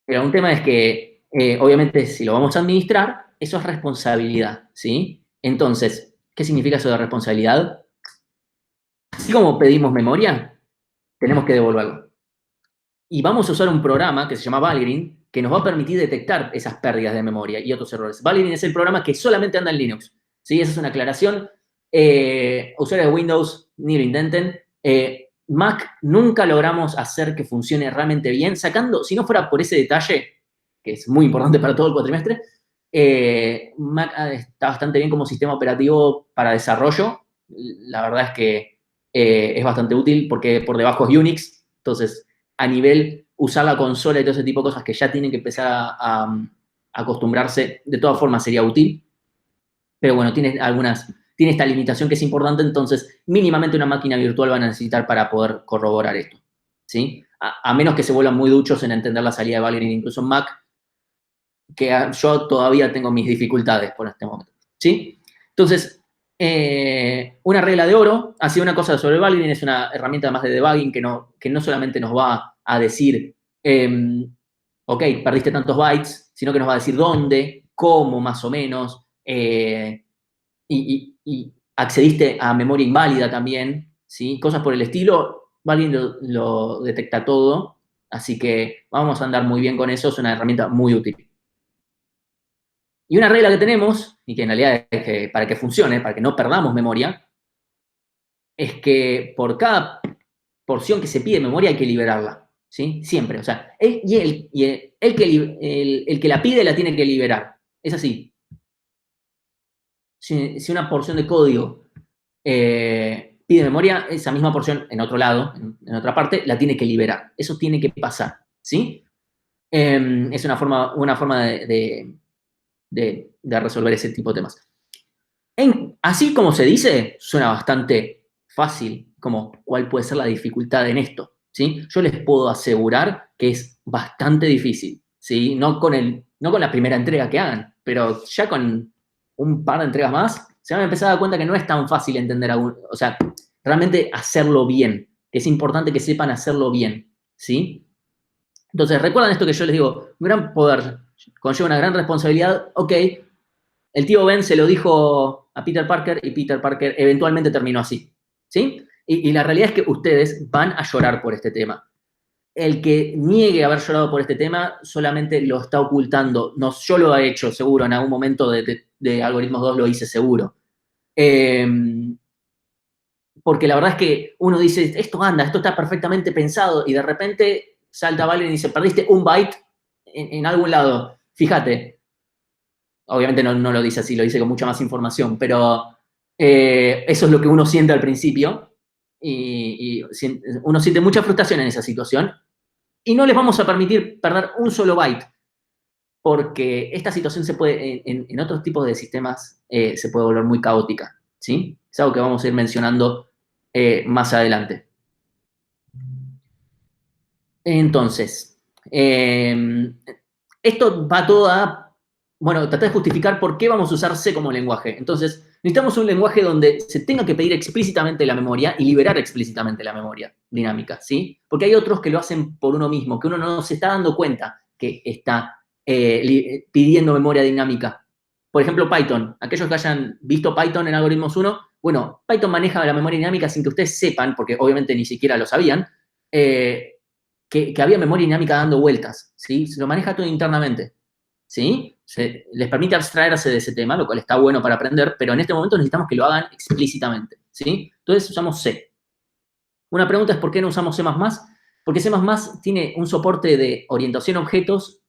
Pero un tema es que, obviamente, si lo vamos a administrar, eso es responsabilidad, ¿sí? Entonces, ¿qué significa eso de responsabilidad? Así como pedimos memoria, tenemos que devolverlo. Y vamos a usar un programa que se llama Valgrind, que nos va a permitir detectar esas pérdidas de memoria y otros errores. Valgrind es el programa que solamente anda en Linux, ¿sí? Esa es una aclaración. Usuarios de Windows, ni lo intenten. Mac nunca logramos hacer que funcione realmente bien, sacando, si no fuera por ese detalle, que es muy importante para todo el cuatrimestre, Mac está bastante bien como sistema operativo para desarrollo. La verdad es que es bastante útil porque por debajo es Unix, entonces a nivel usar la consola y todo ese tipo de cosas que ya tienen que empezar a acostumbrarse, de todas formas sería útil. Pero bueno, tiene esta limitación que es importante, entonces mínimamente una máquina virtual van a necesitar para poder corroborar esto, ¿sí? A menos que se vuelvan muy duchos en entender la salida de Valgrind, incluso en Mac, que yo todavía tengo mis dificultades por este momento, ¿sí? Entonces, una regla de oro, así una cosa sobre Valgrind, es una herramienta además de debugging que no solamente nos va a decir, ok, perdiste tantos bytes, sino que nos va a decir dónde, cómo más o menos, y accediste a memoria inválida también, ¿sí? Cosas por el estilo, Valgrind lo detecta todo, así que vamos a andar muy bien con eso, es una herramienta muy útil. Y una regla que tenemos, y que en realidad es que para que funcione, para que no perdamos memoria, es que por cada porción que se pide memoria hay que liberarla, ¿sí? Siempre, o sea, el que la pide la tiene que liberar, es así. Si una porción de código pide memoria, esa misma porción en otro lado, en otra parte, la tiene que liberar. Eso tiene que pasar, ¿sí? Es una forma de resolver ese tipo de temas. así como se dice, suena bastante fácil, como cuál puede ser la dificultad en esto, ¿sí? Yo les puedo asegurar que es bastante difícil, ¿sí? No con la primera entrega que hagan, pero ya con un par de entregas más, se van a empezar a dar cuenta que no es tan fácil entender, o sea, realmente hacerlo bien. Es importante que sepan hacerlo bien, ¿sí? Entonces, recuerdan esto que yo les digo, un gran poder conlleva una gran responsabilidad. Ok, el tío Ben se lo dijo a Peter Parker y Peter Parker eventualmente terminó así, ¿sí? Y la realidad es que ustedes van a llorar por este tema. El que niegue haber llorado por este tema solamente lo está ocultando. No, yo lo he hecho, seguro, en algún momento de Algoritmos 2 lo hice seguro. Eh, porque la verdad es que uno dice, esto anda, esto está perfectamente pensado, y de repente salta Valen y dice, perdiste un byte en algún lado. Fíjate, obviamente no lo dice así, lo dice con mucha más información, pero eso es lo que uno siente al principio, y uno siente mucha frustración en esa situación, y no les vamos a permitir perder un solo byte, porque esta situación se puede, en otros tipos de sistemas, se puede volver muy caótica, ¿sí? Es algo que vamos a ir mencionando más adelante. Entonces, esto va todo a, bueno, tratar de justificar por qué vamos a usar C como lenguaje. Entonces, necesitamos un lenguaje donde se tenga que pedir explícitamente la memoria y liberar explícitamente la memoria dinámica, ¿sí? Porque hay otros que lo hacen por uno mismo, que uno no se está dando cuenta que está pidiendo memoria dinámica. Por ejemplo, Python. Aquellos que hayan visto Python en Algoritmos 1, bueno, Python maneja la memoria dinámica sin que ustedes sepan, porque obviamente ni siquiera lo sabían, que había memoria dinámica dando vueltas, ¿sí? Se lo maneja todo internamente, ¿sí? Les permite abstraerse de ese tema, lo cual está bueno para aprender, pero en este momento necesitamos que lo hagan explícitamente, ¿sí? Entonces usamos C. Una pregunta es ¿por qué no usamos C++? Porque C++ tiene un soporte de orientación a objetos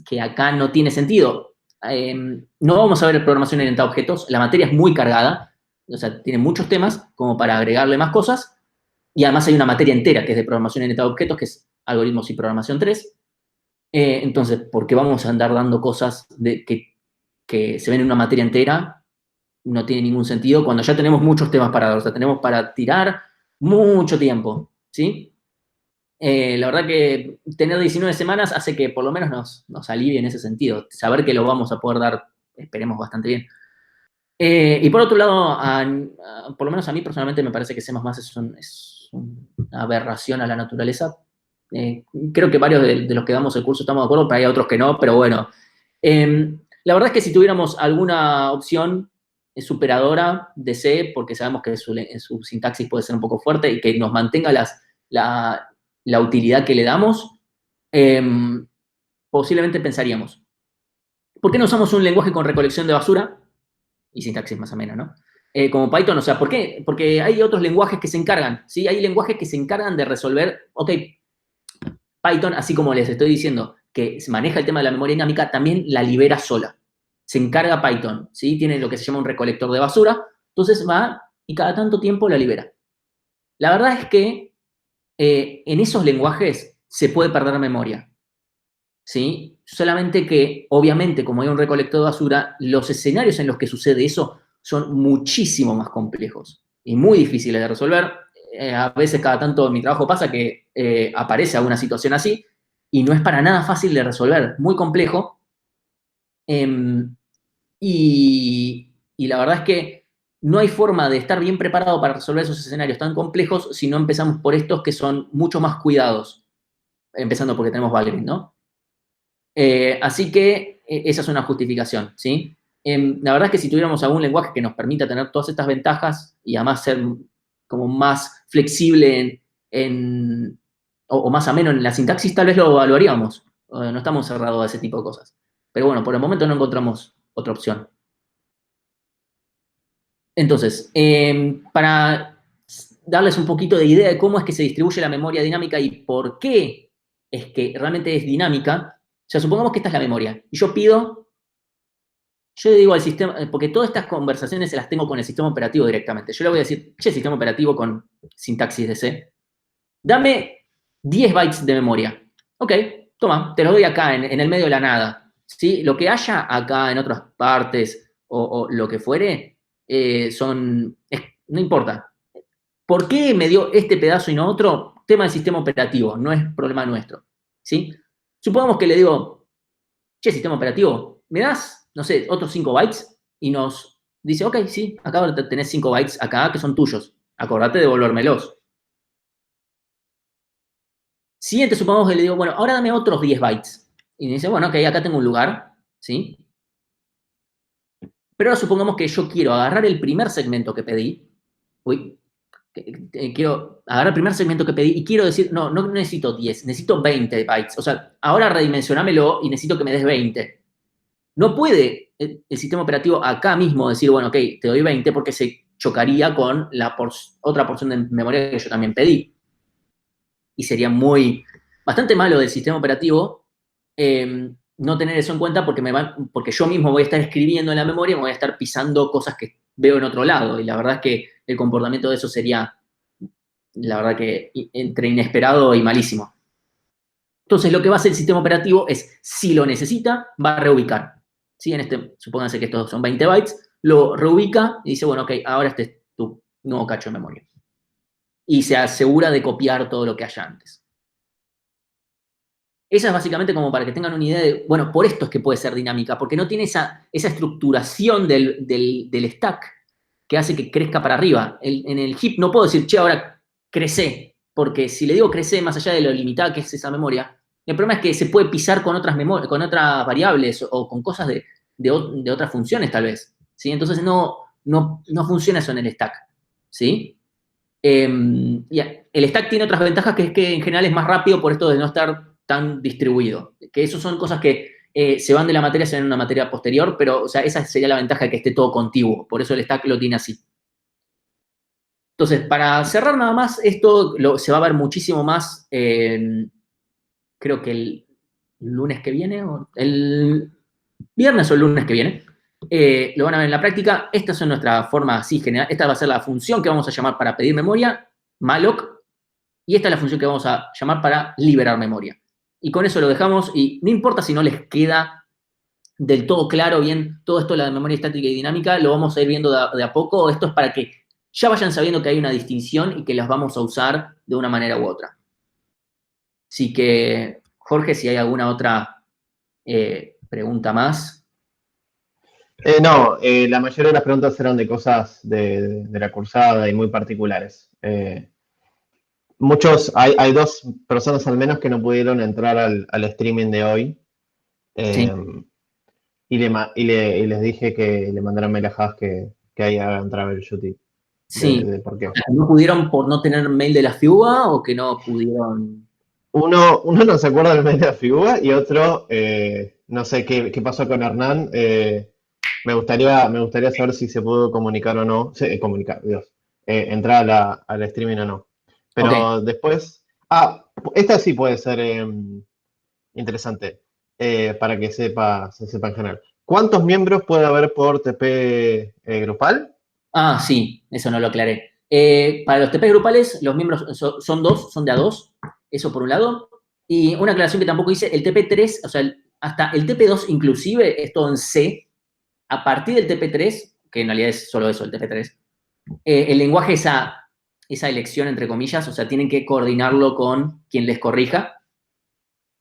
que acá no tiene sentido. No vamos a ver programación orientada a objetos, la materia es muy cargada, o sea, tiene muchos temas como para agregarle más cosas, y además hay una materia entera que es de programación orientada a objetos, que es algoritmos y programación 3. Entonces, ¿por qué vamos a andar dando cosas que se ven en una materia entera? No tiene ningún sentido cuando ya tenemos muchos temas para dar, o sea, tenemos para tirar mucho tiempo, ¿sí? La verdad que tener 19 semanas hace que por lo menos nos alivie en ese sentido, saber que lo vamos a poder dar, esperemos, bastante bien. Y por otro lado, por lo menos a mí personalmente me parece que C++ es una aberración a la naturaleza. Creo que varios de los que damos el curso estamos de acuerdo, pero hay otros que no, pero bueno. La verdad es que si tuviéramos alguna opción superadora de C, porque sabemos que su sintaxis puede ser un poco fuerte y que nos mantenga la utilidad que le damos, posiblemente pensaríamos, ¿por qué no usamos un lenguaje con recolección de basura? Y sintaxis más o menos, ¿no? Como Python, o sea, ¿por qué? Porque hay otros lenguajes que se encargan, ¿sí? Hay lenguajes que se encargan de resolver, ok, Python, así como les estoy diciendo, que se maneja el tema de la memoria dinámica, también la libera sola. Se encarga Python, ¿sí? Tiene lo que se llama un recolector de basura, entonces va y cada tanto tiempo la libera. La verdad es que en esos lenguajes se puede perder memoria, ¿sí? Solamente que, obviamente, como hay un recolector de basura, los escenarios en los que sucede eso son muchísimo más complejos y muy difíciles de resolver. A veces, cada tanto en mi trabajo pasa que aparece alguna situación así y no es para nada fácil de resolver, muy complejo. Y la verdad es que no hay forma de estar bien preparado para resolver esos escenarios tan complejos si no empezamos por estos que son mucho más cuidados, empezando porque tenemos Valgrind, ¿no? Así que esa es una justificación, ¿sí? La verdad es que si tuviéramos algún lenguaje que nos permita tener todas estas ventajas y además ser como más flexible o más ameno en la sintaxis, tal vez lo evaluaríamos. No estamos cerrados a ese tipo de cosas. Pero bueno, por el momento no encontramos otra opción. Entonces, para darles un poquito de idea de cómo es que se distribuye la memoria dinámica y por qué es que realmente es dinámica, o sea, supongamos que esta es la memoria. Y yo le digo al sistema, porque todas estas conversaciones se las tengo con el sistema operativo directamente. Yo le voy a decir, che, sistema operativo con sintaxis de C, dame 10 bytes de memoria. Ok, toma, te lo doy acá, en el medio de la nada. ¿Sí? Lo que haya acá en otras partes o lo que fuere, no importa. ¿Por qué me dio este pedazo y no otro? Tema del sistema operativo, no es problema nuestro, ¿sí? Supongamos que le digo, che, sistema operativo, ¿me das, no sé, otros 5 bytes? Y nos dice, ok, sí, acá tenés 5 bytes acá que son tuyos. Acordate de devolvérmelos. Siguiente, supongamos que le digo, bueno, ahora dame otros 10 bytes. Y me dice, bueno, ok, acá tengo un lugar, ¿sí? Pero ahora supongamos que yo quiero agarrar el primer segmento que pedí. Uy, quiero agarrar el primer segmento que pedí y quiero decir, no necesito 10, necesito 20 bytes. O sea, ahora redimensionámelo y necesito que me des 20. No puede el sistema operativo acá mismo decir, bueno, ok, te doy 20 porque se chocaría con la otra porción de memoria que yo también pedí. Y sería bastante malo del sistema operativo no tener eso en cuenta porque yo mismo voy a estar escribiendo en la memoria y me voy a estar pisando cosas que veo en otro lado. Y la verdad es que el comportamiento de eso sería, la verdad que entre inesperado y malísimo. Entonces lo que va a hacer el sistema operativo es, si lo necesita, va a reubicar. ¿Sí? Supónganse que estos son 20 bytes, lo reubica y dice, bueno, ok, ahora este es tu nuevo cacho de memoria. Y se asegura de copiar todo lo que haya antes. Esa es básicamente como para que tengan una idea de, bueno, por esto es que puede ser dinámica, porque no tiene esa estructuración del stack que hace que crezca para arriba. En el heap no puedo decir, che, ahora crece, porque si le digo crece más allá de lo limitada que es esa memoria, el problema es que se puede pisar con otras variables o con cosas de otras funciones tal vez. ¿Sí? Entonces no funciona eso en el stack. ¿Sí? Y el stack tiene otras ventajas, que es que en general es más rápido por esto de no estar tan distribuido. Que eso son cosas que se van de la materia, se ven en una materia posterior, pero o sea, esa sería la ventaja de que esté todo contiguo. Por eso el stack lo tiene así. Entonces, para cerrar nada más, esto se va a ver muchísimo más, creo que el lunes que viene, o el viernes o el lunes que viene. Lo van a ver en la práctica. Estas son nuestras formas así general. Esta va a ser la función que vamos a llamar para pedir memoria, malloc, y esta es la función que vamos a llamar para liberar memoria. Y con eso lo dejamos, y no importa si no les queda del todo claro bien todo esto de la memoria estática y dinámica, lo vamos a ir viendo de a poco. Esto es para que ya vayan sabiendo que hay una distinción y que las vamos a usar de una manera u otra. Así que, Jorge, si hay alguna otra pregunta más. No, la mayoría de las preguntas eran de cosas de la cursada y muy particulares. Hay 2 personas al menos que no pudieron entrar al streaming de hoy. Sí. Y les dije que le mandaran mail a Haas que ahí hagan troubleshooting. Sí. De por qué. ¿No pudieron por no tener mail de la FIUA o que no pudieron? Uno no se acuerda del mail de la figura y otro, no sé qué pasó con Hernán. Me gustaría saber si se pudo comunicar o no. Entrar al streaming o no. Pero Ok. después. Esta sí puede ser interesante para que se sepa en general. ¿Cuántos miembros puede haber por TP grupal? Sí, eso no lo aclaré. Para los TP grupales, los miembros son 2, son de a 2, eso por un lado. Y una aclaración que tampoco hice, el TP3, o sea, hasta el TP2 inclusive es todo en C. A partir del TP3, que en realidad es solo eso, el TP3, el lenguaje, esa elección, entre comillas, o sea, tienen que coordinarlo con quien les corrija.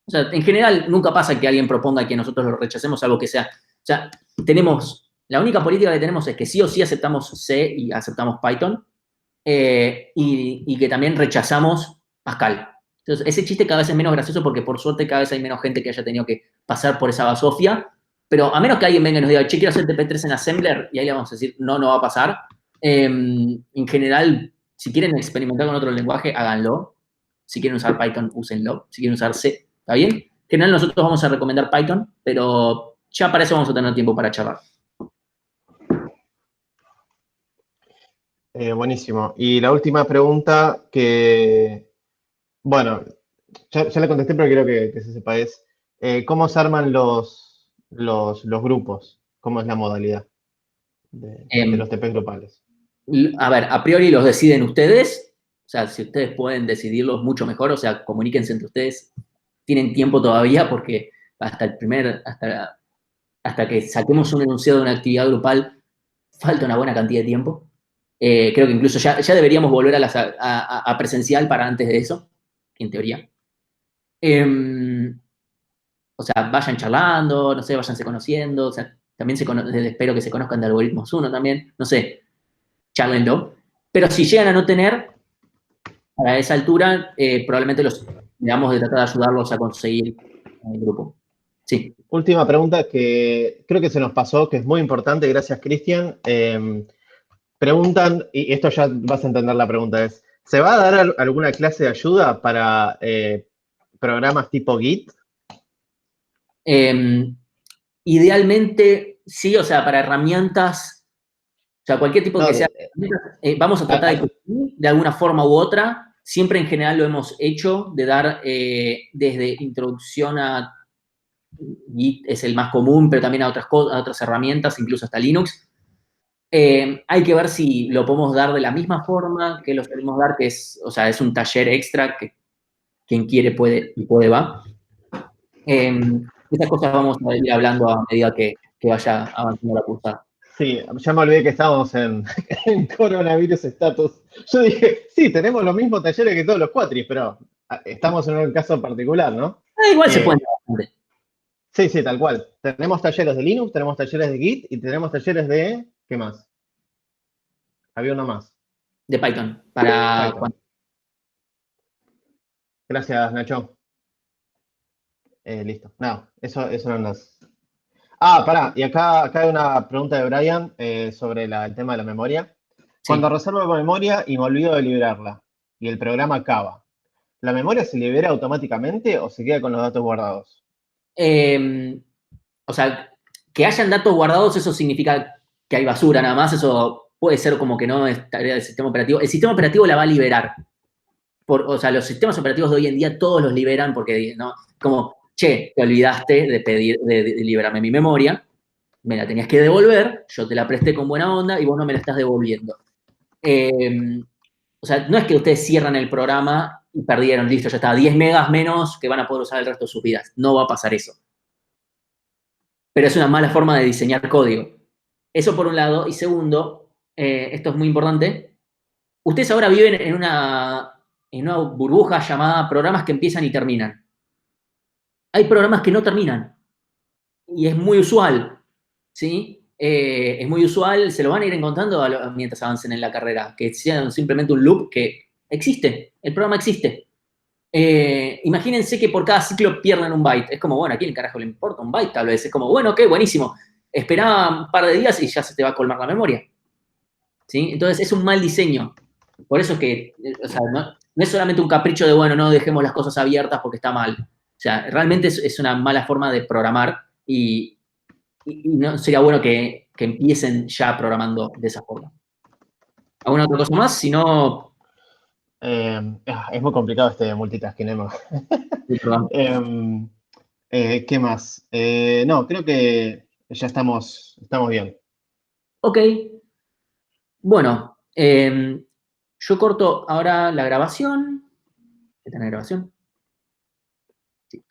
O sea, en general nunca pasa que alguien proponga que nosotros lo rechacemos, algo que sea. O sea, la única política que tenemos es que sí o sí aceptamos C y aceptamos Python, y que también rechazamos Pascal. Entonces, ese chiste cada vez es menos gracioso porque por suerte cada vez hay menos gente que haya tenido que pasar por esa basofia, pero a menos que alguien venga y nos diga, che, quiero hacer TP3 en Assembler, y ahí le vamos a decir, no va a pasar. En general, si quieren experimentar con otro lenguaje, háganlo. Si quieren usar Python, úsenlo. Si quieren usar C, ¿está bien? En general nosotros vamos a recomendar Python, pero ya para eso vamos a tener tiempo para charlar. Buenísimo. Y la última pregunta bueno, ya la contesté, pero quiero que se sepa es, ¿cómo se arman los grupos? ¿Cómo es la modalidad de los TP grupales? A ver, a priori los deciden ustedes. O sea, si ustedes pueden decidirlos, mucho mejor. O sea, comuníquense entre ustedes. Tienen tiempo todavía porque hasta que saquemos un enunciado de una actividad grupal falta una buena cantidad de tiempo. Creo que incluso ya deberíamos volver a presencial para antes de eso, en teoría. O sea, vayan charlando, no sé, váyanse conociendo, o sea, también espero que se conozcan de Algoritmos 1 también, no sé, charlenlo. Pero si llegan a no tener, a esa altura, probablemente digamos, de tratar de ayudarlos a conseguir el grupo. Sí. Última pregunta que creo que se nos pasó, que es muy importante, gracias Cristian. Preguntan, y esto ya vas a entender la pregunta, es, ¿se va a dar alguna clase de ayuda para programas tipo Git? Idealmente, sí, o sea, para herramientas, o sea, cualquier tipo No, que sea, vamos a tratar a- de alguna forma u otra. Siempre en general lo hemos hecho, de dar desde introducción a Git es el más común, pero también a otras herramientas, incluso hasta Linux. Hay que ver si lo podemos dar de la misma forma que lo solemos dar, que es, o sea, es un taller extra que quien quiere puede y puede va. Esas cosas vamos a ir hablando a medida que vaya avanzando la cursada. sí, ya me olvidé que estábamos en, en coronavirus status. Yo dije, sí, tenemos los mismos talleres que todos los cuatris, pero estamos en un caso particular, ¿no? Igual se Eh, puede dar bastante. sí, sí, tal cual. Tenemos talleres de Linux, tenemos talleres de Git y tenemos talleres de, ¿qué más? Había uno más, De Python. Para Python. Gracias, Nacho. Listo. No, eso eran las. Ah, pará, y acá hay una pregunta de Brian sobre el tema de la memoria. Cuando sí. reservo memoria y me olvido de liberarla y el programa acaba, ¿la memoria se libera automáticamente o se queda con los datos guardados? Eh, o sea, que hayan datos guardados, eso significa que hay basura nada más. Eso puede ser como que no es tarea del sistema operativo. El sistema operativo la va a liberar. O sea, los sistemas operativos de hoy en día todos los liberan porque, ¿no? Como, che, te olvidaste de pedir, de liberarme mi memoria, me la tenías que devolver, yo te la presté con buena onda y vos no me la estás devolviendo. Eh, o sea, no es que ustedes cierran el programa y perdieron, listo, ya está, 10 megas menos que van a poder usar el resto de sus vidas. No va a pasar eso. Pero es una mala forma de diseñar código. Eso por un lado. Y segundo, esto es muy importante, ustedes ahora viven en una burbuja llamada programas que empiezan y terminan. Hay programas que no terminan. Y es muy usual, ¿sí? Es muy usual, se lo van a ir encontrando mientras avancen en la carrera, que sean simplemente un loop que existe, el programa existe. Imagínense que por cada ciclo pierdan un byte. Es como, bueno, ¿a quién carajo le importa un byte? Tal vez es como, bueno, ok, buenísimo. Esperá un par de días y ya se te va a colmar la memoria. ¿Sí? Entonces es un mal diseño. Por eso es que, o sea, no es solamente un capricho de, bueno, no dejemos las cosas abiertas porque está mal. O sea, realmente es una mala forma de programar y no sería bueno que empiecen ya programando de esa forma. ¿Alguna otra cosa más? Si no, Es muy complicado este multitasking, Emma. el programa. ¿Qué más? No, creo que ya estamos bien. Ok, bueno, yo corto ahora la grabación. ¿Está en la grabación? Sí,